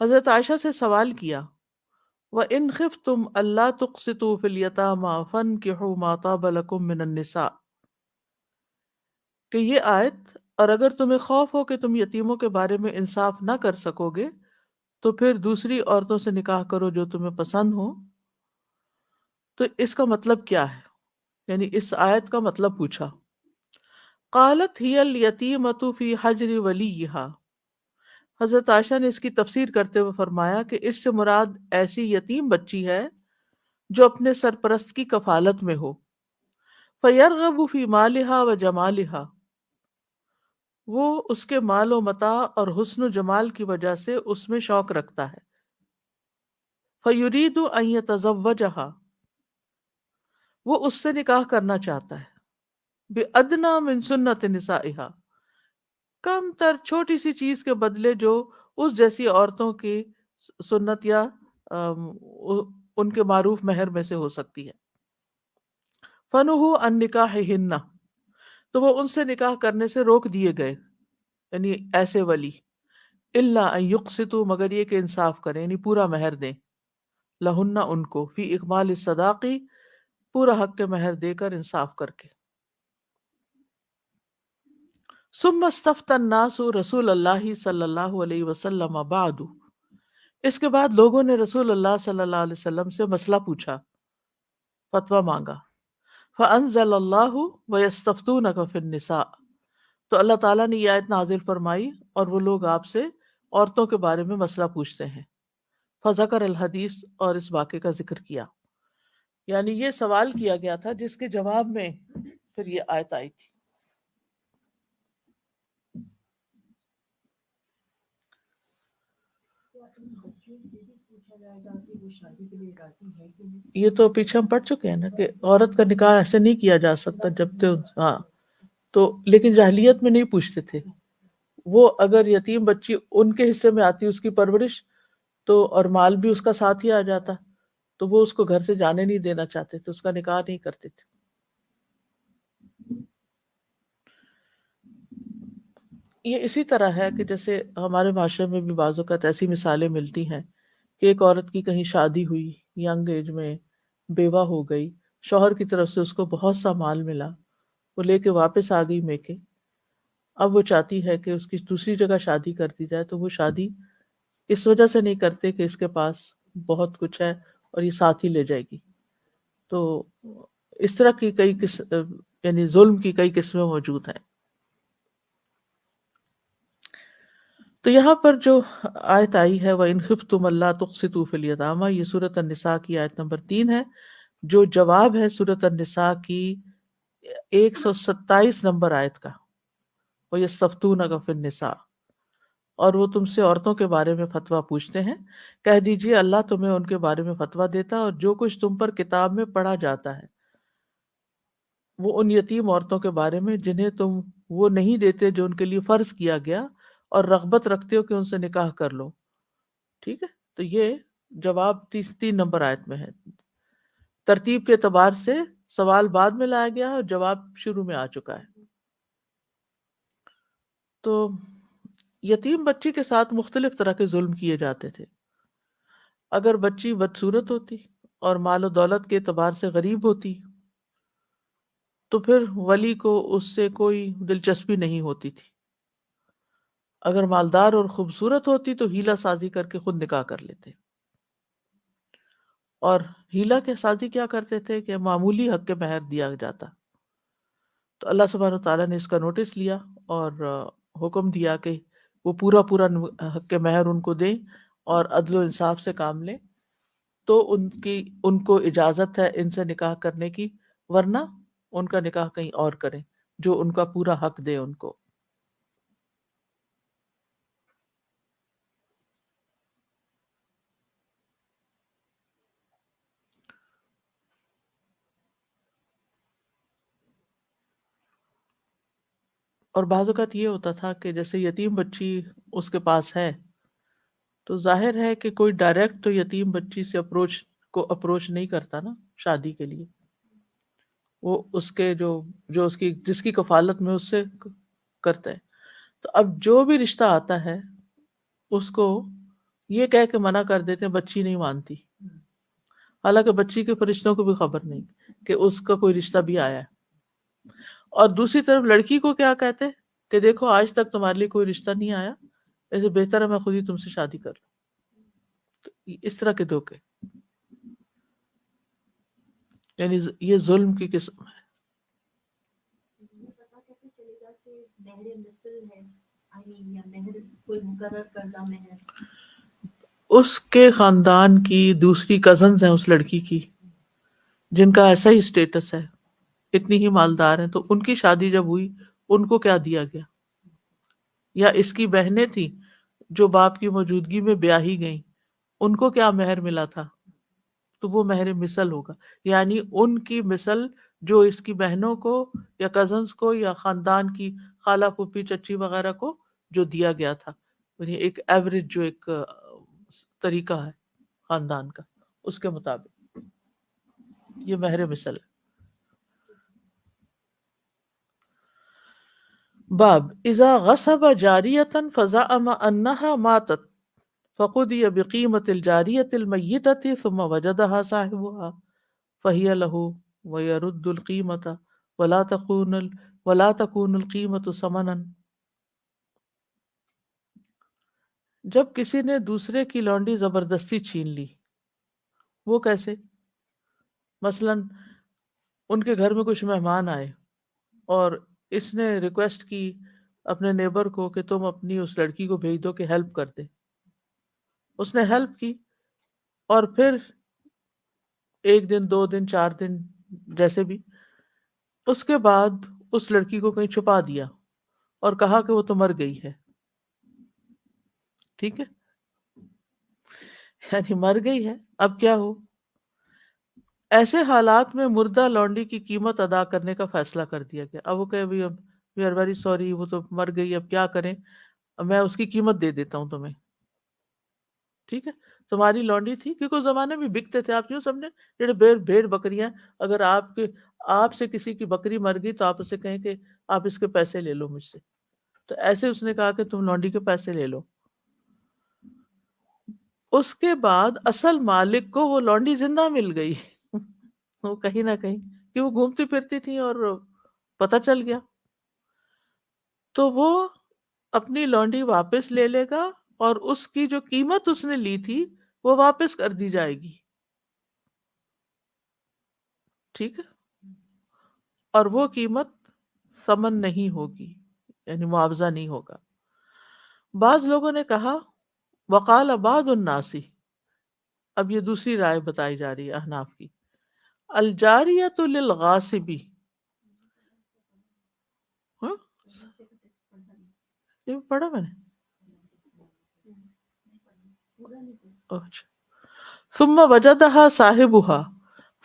حضرت عائشہ سے سوال کیا وَإِنْ خِفْتُمْ أَلَّا تُقْسِطُوا فِي الْيَتَامَى فَانكِحُوا مَا طَابَ لَكُم مِّنَ النِّسَاءِ، کہ یہ آیت، اور اگر تمہیں خوف ہو کہ تم یتیموں کے بارے میں انصاف نہ کر سکو گے تو پھر دوسری عورتوں سے نکاح کرو جو تمہیں پسند ہو. تو اس کا مطلب کیا ہے؟ یعنی اس آیت کا مطلب پوچھا. قالت ہی الیتیمۃ فی حجر ولیہا، حضرت عائشہ نے اس کی تفسیر کرتے ہوئے فرمایا کہ اس سے مراد ایسی یتیم بچی ہے جو اپنے سرپرست کی کفالت میں ہو. فیرغب فی مالہا و جمالہا، وہ اس کے مال و متاع اور حسن و جمال کی وجہ سے اس میں شوق رکھتا ہے. فیرید ان یتزوجہا، وہ اس سے نکاح کرنا چاہتا ہے. بِأَدْنَى مِن سُنَّةِ نِسَائِهَا، کم تر چھوٹی سی چیز کے بدلے جو اس جیسی عورتوں کی سنت یا ان کے معروف مہر میں سے ہو سکتی ہے. فَنُهُ عَن نِّكَاحِهِنَّ، تو وہ ان سے نکاح کرنے سے روک دیے گئے، یعنی ایسے ولی. إِلَّا أَن يُقْسِطُوا، مگر یہ کہ انصاف کریں، یعنی پورا مہر دیں. لہن، ان کو، فی اکمال الصداقی، پورا حق کے مہر دے کر انصاف کر کے. ثم استفتى الناس رسول اللہ صلی اللہ علیہ وسلم بعد، اس کے بعد لوگوں نے رسول اللہ صلی اللہ علیہ وسلم سے مسئلہ پوچھا، فتویٰ مانگا. فانزل اللہ ویستفتونک فی النساء، تو اللہ تعالیٰ نے یہ آیت نازل فرمائی اور وہ لوگ آپ سے عورتوں کے بارے میں مسئلہ پوچھتے ہیں. فذکر الحدیث، اور اس واقعے کا ذکر کیا، یعنی یہ سوال کیا گیا تھا جس کے جواب میں پھر یہ آیت آئی تھی. یہ تو پیچھے ہم پڑھ چکے ہیں نا کہ عورت کا نکاح ایسے نہیں کیا جا سکتا جب تک، ہاں تو لیکن جاہلیت میں نہیں پوچھتے تھے وہ. اگر یتیم بچی ان کے حصے میں آتی اس کی پرورش تو، اور مال بھی اس کا ساتھ ہی آ جاتا، تو وہ اس کو گھر سے جانے نہیں دینا چاہتے تھے، اس کا نکاح نہیں کرتے تھے. یہ اسی طرح ہے کہ جیسے ہمارے معاشرے میں بھی بعض اوقات ایسی مثالیں ملتی ہیں کہ ایک عورت کی کہیں شادی ہوئی، ینگ ایج میں بیوہ ہو گئی، شوہر کی طرف سے اس کو بہت سا مال ملا، وہ لے کے واپس آ گئی میکے. اب وہ چاہتی ہے کہ اس کی دوسری جگہ شادی کر دی جائے، تو وہ شادی اس وجہ سے نہیں کرتے کہ اس کے پاس بہت کچھ ہے اور یہ ساتھ ہی لے جائے گی. تو اس طرح کی یعنی ظلم کی کئی قسمیں موجود ہیں. تو یہاں پر جو آیت آئی ہے وَإِنْ خِفْتُمْ أَلَّا تُقْسِطُوا فِي الْيَتَامَى، یہ سورۃ النساء کی آیت نمبر 3 ہے، جو جواب ہے سورۃ النساء کی 127 نمبر آیت کا. وَيَسْتَفْتُونَكَ فِي النِّسَاءِ، اور وہ تم سے عورتوں کے بارے میں فتویٰ پوچھتے ہیں. کہہ دیجئے اللہ تمہیں ان کے بارے میں فتویٰ دیتا ہے، اور جو کچھ تم پر کتاب میں پڑھا جاتا ہے وہ ان یتیم عورتوں کے بارے میں جنہیں تم وہ نہیں دیتے جو ان کے لیے فرض کیا گیا، اور رغبت رکھتے ہو کہ ان سے نکاح کر لو. ٹھیک ہے، تو یہ جواب 3 نمبر آیت میں ہے. ترتیب کے اعتبار سے سوال بعد میں لایا گیا اور جواب شروع میں آ چکا ہے. تو یتیم بچی کے ساتھ مختلف طرح کے ظلم کیے جاتے تھے. اگر بچی بدصورت ہوتی اور مال و دولت کے اعتبار سے غریب ہوتی تو پھر ولی کو اس سے کوئی دلچسپی نہیں ہوتی تھی. اگر مالدار اور خوبصورت ہوتی تو ہیلہ سازی کر کے خود نکاح کر لیتے. اور ہیلہ کے سازی کیا کرتے تھے کہ معمولی حق کے مہر دیا جاتا. تو اللہ سبحانہ وتعالیٰ نے اس کا نوٹس لیا اور حکم دیا کہ وہ پورا حق کے مہر ان کو دیں اور عدل و انصاف سے کام لیں. تو ان کو اجازت ہے ان سے نکاح کرنے کی، ورنہ ان کا نکاح کہیں اور کریں جو ان کا پورا حق دے ان کو. اور بعض اوقات یہ ہوتا تھا کہ جیسے یتیم بچی اس کے پاس ہے تو ظاہر ہے کہ کوئی ڈائریکٹ تو یتیم بچی سے اپروچ نہیں کرتا نا شادی کے لیے. وہ اس کے جو اس کی جس کی کفالت میں اس سے کرتا ہے. تو اب جو بھی رشتہ آتا ہے اس کو یہ کہہ کے منع کر دیتے ہیں بچی نہیں مانتی، حالانکہ بچی کے فرشتوں کو بھی خبر نہیں کہ اس کا کوئی رشتہ بھی آیا ہے. اور دوسری طرف لڑکی کو کیا کہتے ہیں کہ دیکھو آج تک تمہارے لیے کوئی رشتہ نہیں آیا، ایسے بہتر ہے میں خود ہی تم سے شادی کر لوں. اس طرح کے دھوکے، یعنی یہ ظلم کی قسم ہے. یہ پتہ کیسے چلے گا کہ مہر مثل ہے، یا مہر کوئی مقرر کردہ مہر؟ اس کے خاندان کی دوسری کزنز ہیں اس لڑکی کی جن کا ایسا ہی سٹیٹس ہے، اتنی ہی مالدار ہیں، تو ان کی شادی جب ہوئی ان کو کیا دیا گیا؟ یا اس کی بہنیں تھیں جو باپ کی موجودگی میں بیاہی گئیں، ان کو کیا مہر ملا تھا؟ تو وہ مہر مثل ہوگا، یعنی ان کی مثل جو اس کی بہنوں کو یا کزنز کو یا خاندان کی خالہ پھوپھی چچی وغیرہ کو جو دیا گیا تھا، یعنی ایک ایوریج جو ایک طریقہ ہے خاندان کا، اس کے مطابق یہ مہر مثل ہے. باب اذا غصب جاریۃ فزعم انها ماتت فقضی بقیمت الجاریۃ المیتۃ ثم وجدها صاحبها فهي له ويرد القیمة ولا تكون القیمة ثمنا. جب کسی نے دوسرے کی لونڈی زبردستی چھین لی، وہ کیسے؟ مثلا ان کے گھر میں کچھ مہمان آئے اور اس نے ریکویسٹ کی اپنے نیبر کو کہ تم اپنی اس لڑکی کو بھیج دو کہ ہیلپ کر دے. اس نے ہیلپ کی اور پھر 1 دن 2 دن 4 دن جیسے بھی، اس کے بعد اس لڑکی کو کہیں چھپا دیا اور کہا کہ وہ تو مر گئی ہے. ٹھیک ہے، یعنی مر گئی ہے، اب کیا ہو؟ ایسے حالات میں مردہ لونڈی کی قیمت ادا کرنے کا فیصلہ کر دیا گیا. اب وہ کہ وی آر ویری سوری، وہ تو مر گئی، اب کیا کریں، میں اس کی قیمت دے دیتا ہوں تمہیں. ٹھیک ہے، تمہاری لونڈی تھی، کیونکہ اس زمانے میں بکتے تھے. آپ یوں سمجھیں جڑے بھیڑ بکریاں، اگر آپ سے کسی کی بکری مر گئی تو آپ اسے کہیں کہ آپ اس کے پیسے لے لو مجھ سے، تو ایسے اس نے کہا کہ تم لونڈی کے پیسے لے لو. اس کے بعد اصل مالک کو وہ لونڈی زندہ مل گئی وہ کہیں نہ کہیں کہ وہ گھومتی پھرتی تھی اور پتہ چل گیا، تو وہ اپنی لونڈی واپس لے لے گا اور اس کی جو قیمت اس نے لی تھی وہ واپس کر دی جائے گی. ٹھیک ہے، اور وہ قیمت ثمن نہیں ہوگی، یعنی معاوضہ نہیں ہوگا. بعض لوگوں نے کہا وقال بعض الناس، اب یہ دوسری رائے بتائی جا رہی ہے احناف کی، الجاریۃ للغاصب. ہاں یہ پڑھا میں نے. اچھا. ثم وجدها صاحبها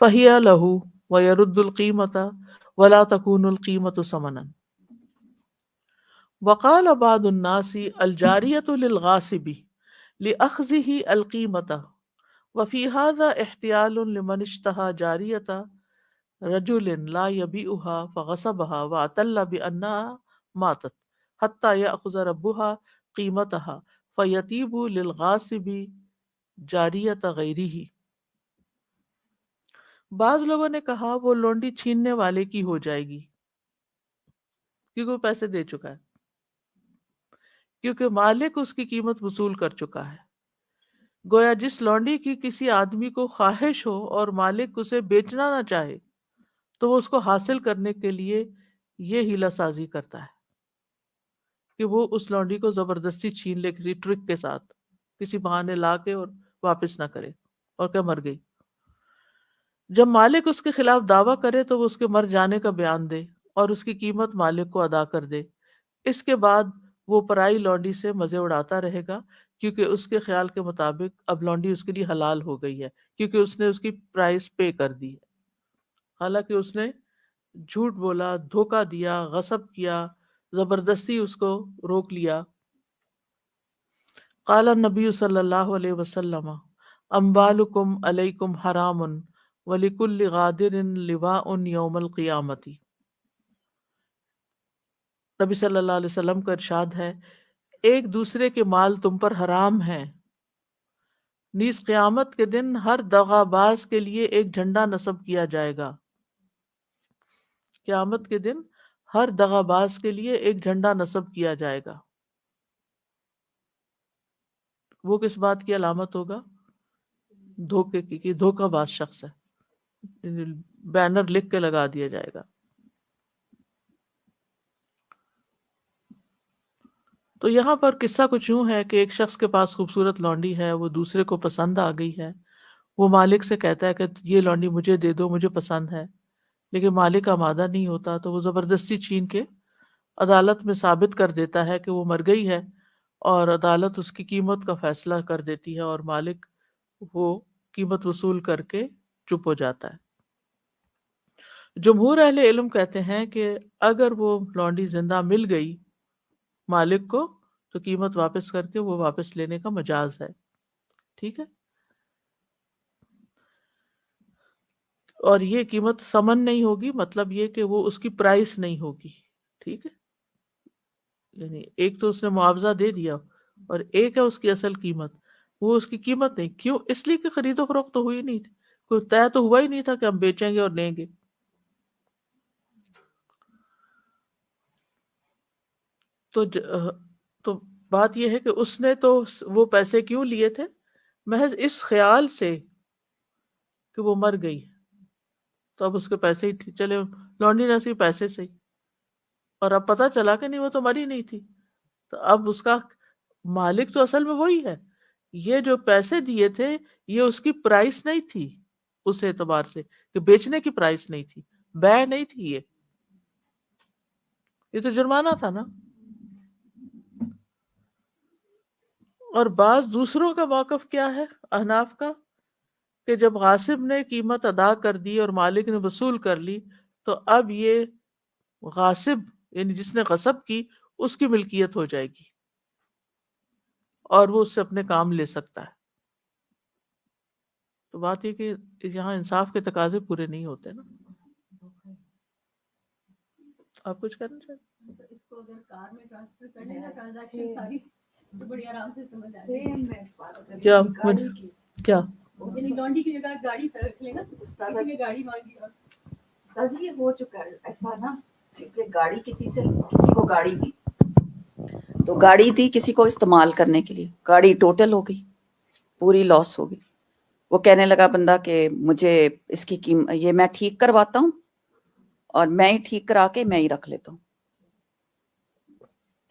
فهي له ويرد القيمة ولا تكون القيمة ثمنا. وقال بعض الناس الجاریۃ للغاصب لأخذه القيمة وفي هذا احتيال لمن اشتهى جاریۃ رجل لا يبيعها فغصبها واعتل بأنها ماتت حتى يأخذ ربها قيمتها فيتيب للغاصب جاریۃ غیرہ. بعض لوگوں نے کہا وہ لونڈی چھیننے والے کی ہو جائے گی کیونکہ وہ پیسے دے چکا ہے، کیونکہ مالک اس کی قیمت وصول کر چکا ہے. گویا جس لونڈی کی کسی آدمی کو خواہش ہو اور مالک اسے بیچنا نہ چاہے تو وہ اس کو حاصل کرنے کے لیے یہ ہیلا سازی کرتا ہے کہ وہ اس لونڈی کو زبردستی چھین لے کسی ٹرک کے ساتھ، کسی بہانے لا کے، اور واپس نہ کرے اور کہ مر گئی. جب مالک اس کے خلاف دعویٰ کرے تو وہ اس کے مر جانے کا بیان دے اور اس کی قیمت مالک کو ادا کر دے. اس کے بعد وہ پرائی لونڈی سے مزے اڑاتا رہے گا، کیونکہ اس کے خیال کے مطابق اب لونڈی اس کے لیے حلال ہو گئی ہے، کیونکہ اس نے اس کی پرائس پے کر دی ہے، حالانکہ اس نے جھوٹ بولا، دھوکہ دیا، غصب کیا، زبردستی اس کو روک لیا. قال النبی صلی اللہ علیہ وسلم اموالکم علیکم حرام وَلِكُلِّ غَادِرٍ لِوَاءٌ یوم القیامۃ. نبی صلی اللہ علیہ وسلم کا ارشاد ہے ایک دوسرے کے مال تم پر حرام ہیں، نیز قیامت کے دن ہر دغاباز کے لیے ایک جھنڈا نصب کیا جائے گا. قیامت کے دن ہر دغاباز کے لیے ایک جھنڈا نصب کیا جائے گا. وہ کس بات کی علامت ہوگا؟ دھوکے کی، کہ دھوکہ باز شخص ہے. بینر لکھ کے لگا دیا جائے گا. تو یہاں پر قصہ کچھ یوں ہے کہ ایک شخص کے پاس خوبصورت لونڈی ہے، وہ دوسرے کو پسند آ گئی ہے. وہ مالک سے کہتا ہے کہ یہ لونڈی مجھے دے دو، مجھے پسند ہے. لیکن مالک آمادہ نہیں ہوتا، تو وہ زبردستی چھین کے عدالت میں ثابت کر دیتا ہے کہ وہ مر گئی ہے، اور عدالت اس کی قیمت کا فیصلہ کر دیتی ہے، اور مالک وہ قیمت وصول کر کے چپ ہو جاتا ہے. جمہور اہل علم کہتے ہیں کہ اگر وہ لونڈی زندہ مل گئی مالک کو، تو قیمت واپس کر کے وہ واپس لینے کا مجاز ہے. ٹھیک ہے. اور یہ قیمت ثمن نہیں ہوگی، مطلب یہ کہ وہ اس کی پرائس نہیں ہوگی. ٹھیک ہے. یعنی ایک تو اس نے معاوضہ دے دیا، اور ایک ہے اس کی اصل قیمت. وہ اس کی قیمت نہیں. کیوں؟ اس لیے کہ خرید و فروخت تو ہوئی نہیں تھی، کوئی طے تو ہوا ہی نہیں تھا کہ ہم بیچیں گے اور لیں گے. تو بات یہ ہے کہ اس نے تو وہ پیسے کیوں لیے تھے؟ محض اس خیال سے کہ وہ مر گئی، تو اب اس کے پیسے ہی چلے، لونڈی نہ سی پیسے سے ہی. اور اب پتہ چلا کہ نہیں، وہ تو مری نہیں تھی. تو اب اس کا مالک تو اصل میں وہی ہے. یہ جو پیسے دیے تھے یہ اس کی پرائس نہیں تھی، اس اعتبار سے کہ بیچنے کی پرائس نہیں تھی، بیع نہیں تھی. یہ تو جرمانہ تھا نا. اور بعض دوسروں کا موقف کیا ہے احناف کا، کہ جب غاصب نے قیمت ادا کر دی اور مالک نے وصول کر لی، تو اب یہ غاصب یعنی جس نے غصب کی اس کی ملکیت ہو جائے گی، اور وہ اس سے اپنے کام لے سکتا ہے. تو بات یہ کہ یہاں انصاف کے تقاضے پورے نہیں ہوتے نا. آپ کچھ کرنا چاہتے؟ اس کو اگر کار میں ٹرانسفر کر لیں گا ٹرانزیکشن ساری، تو بڑی آرام سے سمجھ آ جائے گی. کیا کیا یعنی لانڈی کی جگہ گاڑی رکھ لیں گا، کسی نے گاڑی مانگی اور استاد جی یہ ہو چکا ہے ایسا نا، کہ گاڑی کسی کو گاڑی دی، تو گاڑی دی کسی کو استعمال کرنے کے لیے، گاڑی ٹوٹل ہو گئی، پوری لاس ہو گئی. وہ کہنے لگا بندہ کہ مجھے اس کی یہ میں ٹھیک کرواتا ہوں، اور میں ہی ٹھیک کرا کے میں ہی رکھ لیتا ہوں.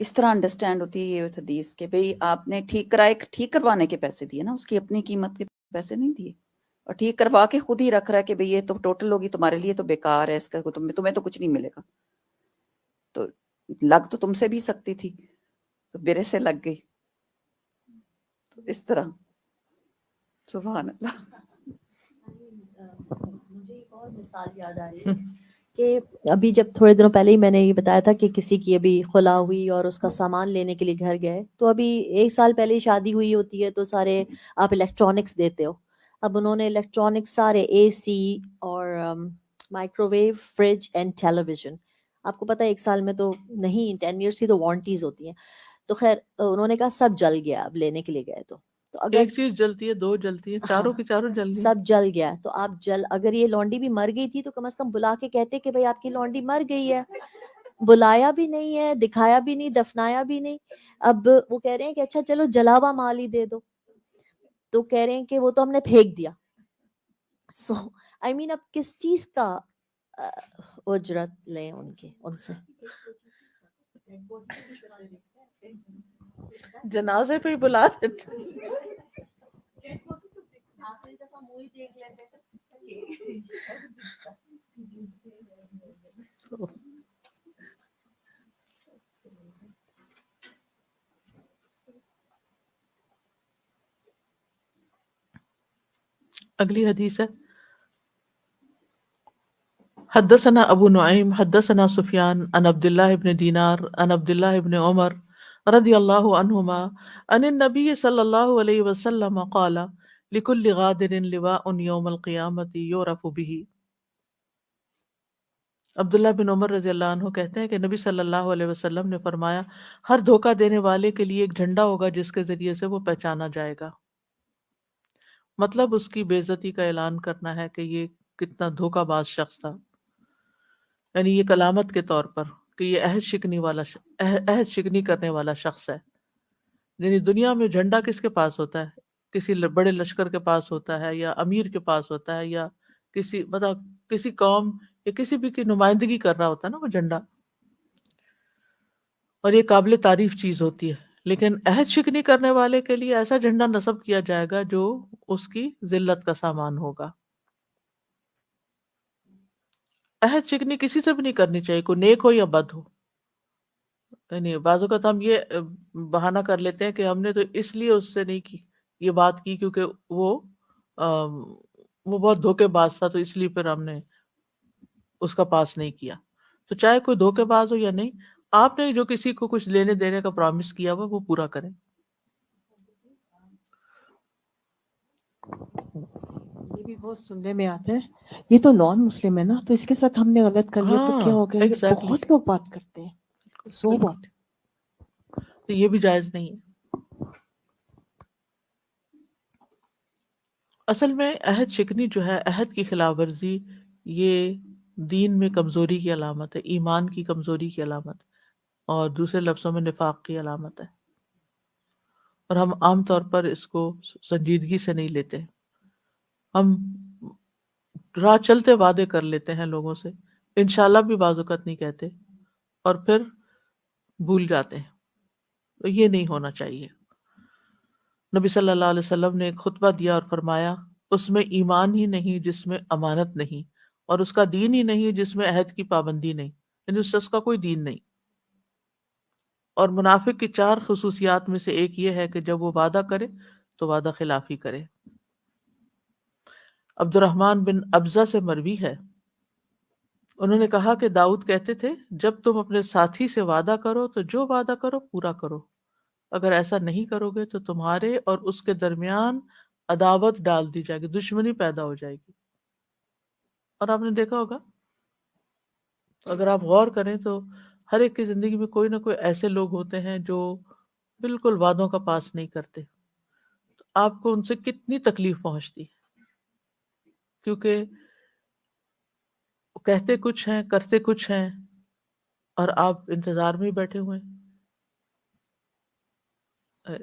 اس طرح انڈرسٹینڈ ہوتی ہے یہ حدیث کہ بھئی آپ نے ٹھیک کرائے، ٹھیک کروانے کے پیسے دیے نا، اس کی اپنی قیمت کے پیسے نہیں دیے. اور ٹھیک کروا کے خود ہی رکھ رہا ہے کہ بھئی یہ تو ٹوٹل ہوگی، تمہارے لیے تو بیکار ہے، اس کا تمہیں تو کچھ نہیں ملے گا. تو لگ تو تم سے بھی سکتی تھی، تو میرے سے لگ گئی. تو اس طرح سبحان اللہ. مجھے ایک اور مثال یاد آ رہی ہے کہ ابھی جب تھوڑے دنوں پہلے ہی میں نے یہ بتایا تھا کہ کسی کی ابھی خلا ہوئی اور اس کا سامان لینے کے لیے گھر گئے، تو ابھی 1 سال پہلے شادی ہوئی ہوتی ہے، تو سارے آپ الیکٹرانکس دیتے ہو. اب انہوں نے الیکٹرانکس سارے اے سی اور microwave, fridge and television, آپ کو پتہ ہے 1 سال میں تو نہیں، 10 ایئرس کی تو وارنٹیز ہوتی ہیں. تو خیر انہوں نے کہا سب جل گیا. اب لینے کے لیے گئے تو اگر ایک چیز جلتی ہے، 2 جلتی ہے، چاروں کی چاروں جل گئی. سب جل گیا. تو آپ اگر یہ لانڈی بھی مر گئی تھی تو کم از کم بلا کے کہتے کہ بھائی آپ کی لانڈی مر گئی ہے. بلایا بھی نہیں ہے، دکھایا بھی نہیں، دفنایا بھی نہیں. اب وہ کہہ رہے ہیں کہ اچھا چلو جلا ہوا مال ہی دے دو. تو کہہ رہے ہیں کہ وہ تو ہم نے پھینک دیا. سو آئی مین اب کس چیز کا اجرت لیں ان سے؟ جنازے پہ ہی بلا دیتے. آخری دفعہ مووی دیکھ لیتے. اگلی حدیث ہے، حدثنا ابو نعیم حدثنا سفیان عن عبد الله بن دینار عن عبد الله بن عمر رضی اللہ عنہما عن النبی صلی اللہ علیہ وسلم قال لكل غادر لواء يوم القیامة يعرف به. عبداللہ بن عمر رضی اللہ عنہ کہتے ہیں کہ نبی صلی اللہ علیہ وسلم نے فرمایا، ہر دھوکہ دینے والے کے لیے ایک جھنڈا ہوگا جس کے ذریعے سے وہ پہچانا جائے گا. مطلب اس کی بے عزتی کا اعلان کرنا ہے کہ یہ کتنا دھوکہ باز شخص تھا، یعنی یہ علامت کے طور پر کہ یہ عہد شکنی کرنے والا شخص ہے. یعنی دنیا میں جھنڈا کس کے پاس ہوتا ہے؟ کسی بڑے لشکر کے پاس ہوتا ہے، یا امیر کے پاس ہوتا ہے، یا کسی قوم یا کسی بھی کی نمائندگی کر رہا ہوتا ہے نا وہ جھنڈا، اور یہ قابل تعریف چیز ہوتی ہے. لیکن عہد شکنی کرنے والے کے لیے ایسا جھنڈا نصب کیا جائے گا جو اس کی ذلت کا سامان ہوگا. عہد شکنی کسی سے بھی نہیں کرنی چاہیے، کوئی نیک ہو یا بد ہو. یعنی بعض اوقات ہم یہ بہانہ کر لیتے ہیں کہ ہم نے تو اس لیے اس سے نہیں کی یہ بات کی کیونکہ وہ بہت دھوکے باز تھا، تو اس لیے پھر ہم نے اس کا پاس نہیں کیا. تو چاہے کوئی دھوکے باز ہو یا نہیں، آپ نے جو کسی کو کچھ لینے دینے کا پرامس کیا ہوا وہ پورا کریں. یہ بھی بہت سننے میں آتا ہے، یہ تو نان مسلم ہے نا، تو اس کے ساتھ ہم نے غلط کر لیا تو کیا ہو گیا. یہ ایگزیکٹلی، بہت لوگ بات کرتے ہیں. So what. تو یہ بھی جائز نہیں ہے. اصل میں عہد شکنی جو ہے، عہد کی خلاف ورزی، یہ دین میں کمزوری کی علامت ہے، ایمان کی کمزوری کی علامت، اور دوسرے لفظوں میں نفاق کی علامت ہے. اور ہم عام طور پر اس کو سنجیدگی سے نہیں لیتے. ہم راہ چلتے وعدے کر لیتے ہیں لوگوں سے، انشاءاللہ بھی بعض اوقات نہیں کہتے، اور پھر بھول جاتے ہیں. تو یہ نہیں ہونا چاہیے. نبی صلی اللہ علیہ وسلم نے ایک خطبہ دیا اور فرمایا، اس میں ایمان ہی نہیں جس میں امانت نہیں، اور اس کا دین ہی نہیں جس میں عہد کی پابندی نہیں. یعنی اس شخص کا کوئی دین نہیں. اور منافق کی 4 خصوصیات میں سے ایک یہ ہے کہ جب وہ وعدہ کرے تو وعدہ خلافی کرے. عبد الرحمن بن ابزہ سے مروی ہے، انہوں نے کہا کہ داؤد کہتے تھے، جب تم اپنے ساتھی سے وعدہ کرو تو جو وعدہ کرو پورا کرو، اگر ایسا نہیں کرو گے تو تمہارے اور اس کے درمیان عداوت ڈال دی جائے گی، دشمنی پیدا ہو جائے گی. اور آپ نے دیکھا ہوگا، اگر آپ غور کریں تو ہر ایک کی زندگی میں کوئی نہ کوئی ایسے لوگ ہوتے ہیں جو بالکل وعدوں کا پاس نہیں کرتے. تو آپ کو ان سے کتنی تکلیف پہنچتی ہے، کیونکہ وہ کہتے کچھ ہیں کرتے کچھ ہیں اور آپ انتظار میں ہی بیٹھے ہوئے ہیں.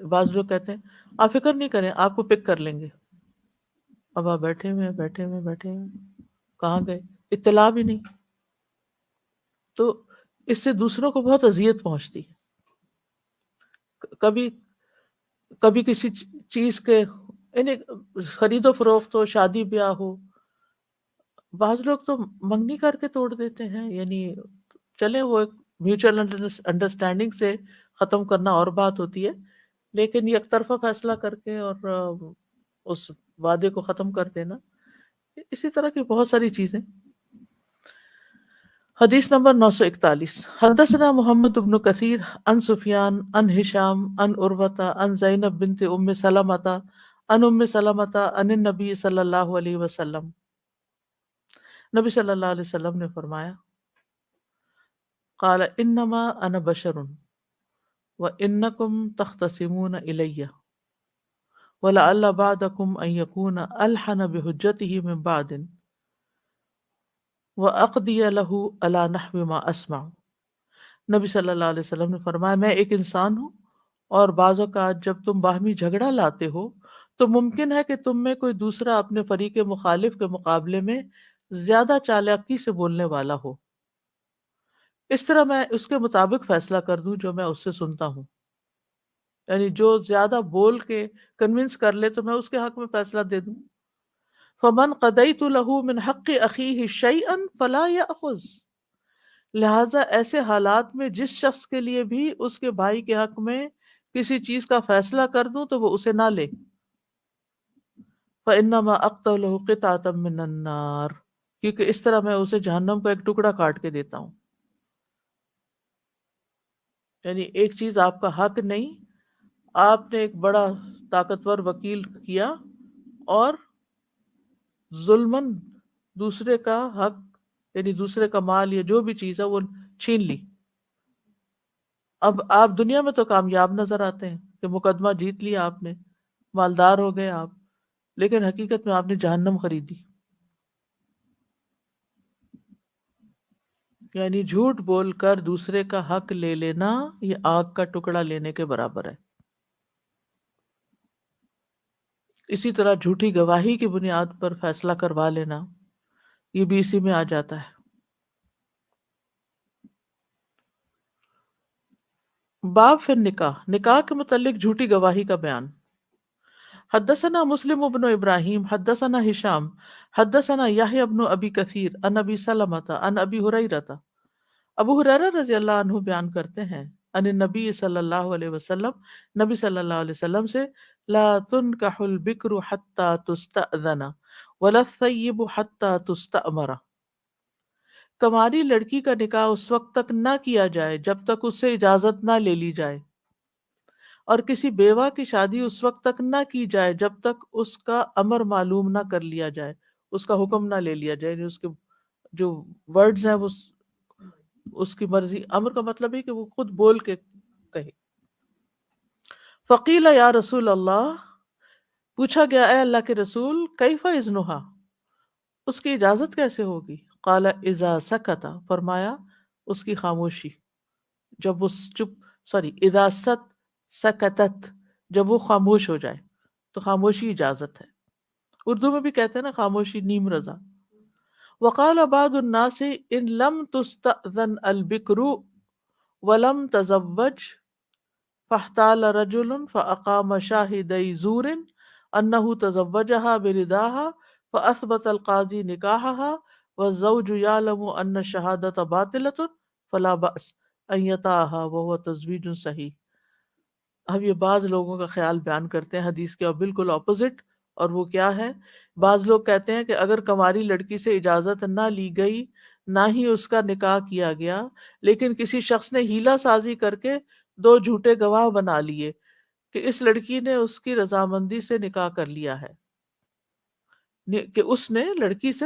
بعض لوگ کہتے ہیں آپ فکر نہیں کریں، آپ کو پک کر لیں گے. اب آپ بیٹھے ہوئے کہاں گئے، اطلاع بھی نہیں. تو اس سے دوسروں کو بہت اذیت پہنچتی ہے. کبھی کسی چیز کے، یعنی خرید و فروخت ہو، شادی بیاہ ہو، بعض لوگ تو منگنی کر کے توڑ دیتے ہیں. یعنی چلے وہ ایک میوچل انڈرسٹینڈنگ سے ختم کرنا اور بات ہوتی ہے، لیکن یہ ایک طرفہ فیصلہ کر کے اور اس وعدے کو ختم کر دینا، اسی طرح کی بہت ساری چیزیں. حدیث نمبر 941. حدثنا محمد بن کثیر عن سفیان عن ہشام عن عروہ عن زینب بنت ام سلمۃ عن ام سلمۃ عن النبی صلی اللہ علیہ وسلم. نبی صلی اللہ علیہ وسلم نے فرمایا، قال انما انا بشر وانکم تختصمون الی ولعل بعضکم ان یکون الحن بحجته من بعض وَأَقْضِيَ لَهُ عَلَى نَحْوِ مَا أَسْمَعُ. نبی صلی اللہ علیہ وسلم نے فرمایا، میں ایک انسان ہوں، اور بعض اوقات جب تم باہمی جھگڑا لاتے ہو تو ممکن ہے کہ تم میں کوئی دوسرا اپنے فریق مخالف کے مقابلے میں زیادہ چالاکی سے بولنے والا ہو، اس طرح میں اس کے مطابق فیصلہ کر دوں جو میں اس سے سنتا ہوں. یعنی جو زیادہ بول کے کنونس کر لے تو میں اس کے حق میں فیصلہ دے دوں. فَمَنْ قَضَيْتُ لَهُ مِنْ حَقِّ أَخِيهِ شَيْئًا فَلَا يَأْخُذْ. لہٰذا ایسے حالات میں جس شخص کے لیے بھی اس کے بھائی کے حق میں کسی چیز کا فیصلہ کر دوں تو وہ اسے نہ لے. فَإِنَّمَا أَقْطَعُ لَهُ قِطْعَةً مِّنَ النَّارِ. کیونکہ اس طرح میں اسے جہنم کا ایک ٹکڑا کاٹ کے دیتا ہوں. یعنی ایک چیز آپ کا حق نہیں، آپ نے ایک بڑا طاقتور وکیل کیا اور ظلمن دوسرے کا حق، یعنی دوسرے کا مال یا جو بھی چیز ہے وہ چھین لی. اب آپ دنیا میں تو کامیاب نظر آتے ہیں کہ مقدمہ جیت لیا آپ نے، مالدار ہو گئے آپ، لیکن حقیقت میں آپ نے جہنم خریدی. یعنی جھوٹ بول کر دوسرے کا حق لے لینا یہ آگ کا ٹکڑا لینے کے برابر ہے. اسی طرح جھوٹی گواہی کی بنیاد پر فیصلہ کروا لینا یہ بھی اسی میں آ جاتا ہے. باب فی النکاح، نکاح کے متعلق جھوٹی گواہی کا بیان. حدثنا مسلم بن ابراہیم حدثنا ہشام حدثنا یحییٰ بن ابی کثیر عن ابی سلمۃ عن ابی ہریرہ. ابو ہریرہ رضی اللہ عنہ بیان کرتے ہیں ان النبی صلی اللہ علیہ وسلم، نبی صلی اللہ علیہ وسلم سے، لا تنکح البکر حتی تستأذن ولا الثیب حتی تستأمر. کماری لڑکی کا نکاح اس وقت تک نہ کیا جائے جب تک اس سے اجازت نہ لے لی جائے، اور کسی بیوہ کی شادی اس وقت تک نہ کی جائے جب تک اس کا امر معلوم نہ کر لیا جائے، اس کا حکم نہ لے لیا جائے. یعنی اس کے جو ورڈز ہیں وہ اس کی مرضی. امر کا مطلب ہے کہ وہ خود بول کے کہے. فقیل یا رسول اللہ، پوچھا گیا اے اللہ کے رسول، کیف اذنھا، اس کی اجازت کیسے ہوگی؟ قال اذا سکت، فرمایا اس کی خاموشی، جب وہ اذا سکتت، جب وہ خاموش ہو جائے تو خاموشی اجازت ہے. اردو میں بھی کہتے ہیں نا خاموشی نیم رضا. وقال بعض الناس ان لم تستأذن البکر ولم تزوج فاحتال رجل فاقام شاهدي زور انه تزوجها برداها فاثبت القاضي نکاحها والزوج يعلم ان الشهادة باطلة فلا بأس ان يطاعها وهو تزویج صحیح. اب یہ بعض لوگوں کا خیال بیان کرتے ہیں حدیث کے بالکل اپوزٹ، اور وہ کیا ہے؟ بعض لوگ کہتے ہیں کہ اگر کماری لڑکی سے اجازت نہ لی گئی، نہ ہی اس کا نکاح کیا گیا، لیکن کسی شخص نے ہیلا سازی کر کے 2 جھوٹے گواہ بنا لیے کہ اس لڑکی نے اس کی رضامندی سے نکاح کر لیا ہے، کہ اس نے لڑکی سے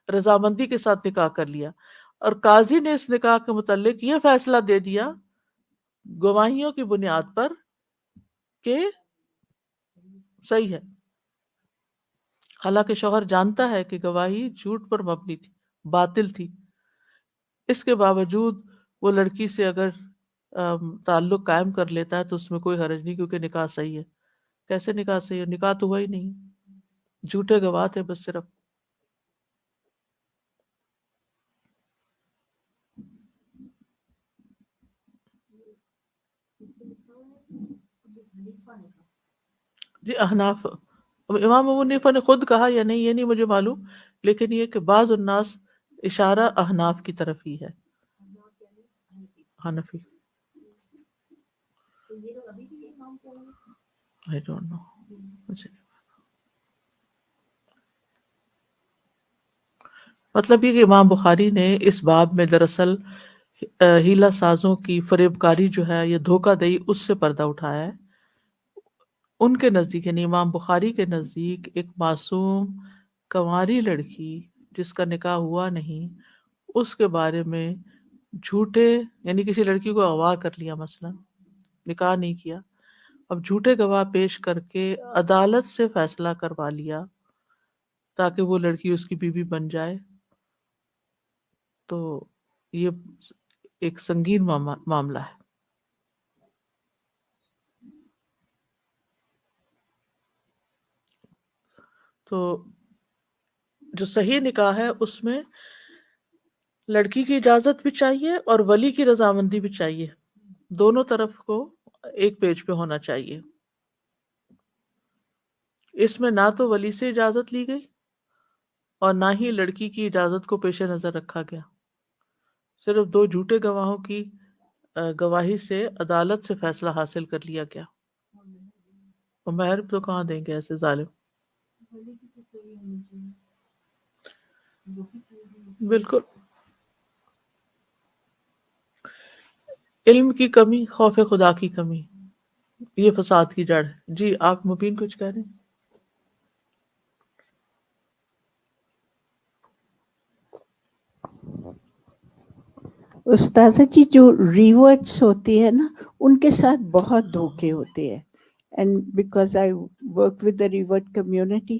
رضامندی کے ساتھ نکاح کر لیا، اور قاضی نے اس نکاح کے متعلق یہ فیصلہ دے دیا گواہیوں کی بنیاد پر کہ صحیح ہے، حالانکہ شوہر جانتا ہے کہ گواہی جھوٹ پر مبنی تھی، باطل تھی. اس کے باوجود وہ لڑکی سے اگر تعلق قائم کر لیتا ہے تو اس میں کوئی حرج نہیں، کیونکہ نکاح صحیح ہے. کیسے نکاح صحیح ہے؟ نکاح تو ہوا ہی نہیں، جھوٹے گواہ تھے بس صرف. جی احناف، امام ابو حنیفہ نے خود کہا یا نہیں یہ نہیں مجھے معلوم، لیکن یہ کہ بعض الناس اشارہ احناف کی طرف ہی ہے. حنفی I don't know. مطلب یہ کہ امام بخاری نے اس باب میں دراصل ہیلا سازوں کی فریب کاری جو ہے، یہ دھوکہ دہی، اس سے پردہ اٹھایا ہے. ان کے نزدیک، یعنی امام بخاری کے نزدیک، ایک معصوم کنواری لڑکی جس کا نکاح ہوا نہیں، اس کے بارے میں جھوٹے، یعنی کسی لڑکی کو اغوا کر لیا، مثلا نکاح نہیں کیا، اب جھوٹے گواہ پیش کر کے عدالت سے فیصلہ کروا لیا تاکہ وہ لڑکی اس کی بیوی بن جائے، تو یہ ایک سنگین معاملہ ہے. تو جو صحیح نکاح ہے اس میں لڑکی کی اجازت بھی چاہیے اور ولی کی رضامندی بھی چاہیے، دونوں طرف کو ایک پیج پہ ہونا چاہیے. اس میں نہ تو ولی سے اجازت لی گئی اور نہ ہی لڑکی کی اجازت کو پیش نظر رکھا گیا، صرف 2 جھوٹے گواہوں کی گواہی سے عدالت سے فیصلہ حاصل کر لیا گیا. اور مہر تو کہاں دیں گے ایسے ظالم. بالکل، علم کی کمی، خوف خدا کی کمی، یہ فساد کی جڑ ہے. جی آپ مبین کچھ کہہ رہے ہیں؟ استاذہ جی، جو ریورٹس ہوتی ہے نا، ان کے ساتھ بہت دھوکے ہوتے ہیں. and because I work with the revert community,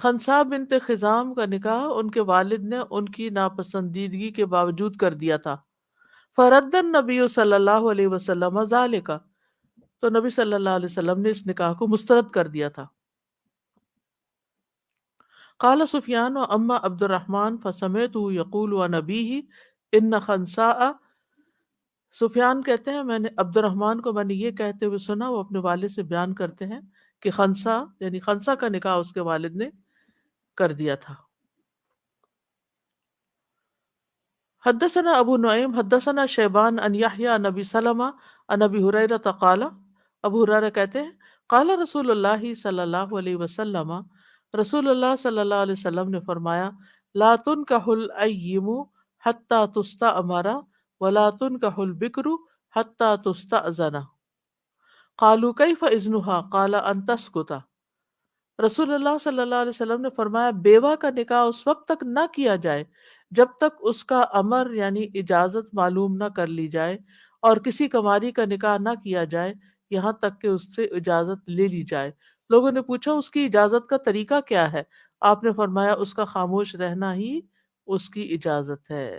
خنسا بنت خزام کا نکاح ان کے والد نے ان کی ناپسندیدگی کے باوجود کر دیا تھا. فرد النبی صلی اللہ علیہ وسلم ذالک، تو نبی صلی اللہ علیہ وسلم نے اس نکاح کو مسترد کر دیا تھا. قال سفیان و اما عبد الرحمن فسمعته یقول عن ابیہ ان خنساء، سفیان کہتے ہیں میں نے عبد الرحمن کو میں نے یہ کہتے ہوئے سنا، وہ اپنے والد سے بیان کرتے ہیں کہ خنسا یعنی خنسا کا نکاح اس کے والد نے کر دیا تھا. حدثنا ابو نعیم حدثنا شیبان ان یحییٰ عن ابی سلمہ عن ابی ہریرہ قال، ابو ہریرہ کہتے ہیں قال رسول اللہ صلی اللہ علیہ وسلم، رسول اللہ صلی اللہ علیہ وسلم نے فرمایا لا تنکح الاییم حتی تستأمر ولا تنکح البکر حتی تستأذن. قالوا کیف اذنها قال ان تسکت. رسول اللہ صلی اللہ علیہ وسلم نے فرمایا بیوہ کا نکاح اس وقت تک نہ کیا جائے جب تک اس کا امر یعنی اجازت معلوم نہ کر لی جائے، اور کسی کماری کا نکاح نہ کیا جائے یہاں تک کہ اس سے اجازت لے لی جائے. لوگوں نے پوچھا اس کی اجازت کا طریقہ کیا ہے؟ آپ نے فرمایا اس کا خاموش رہنا ہی اس کی اجازت ہے.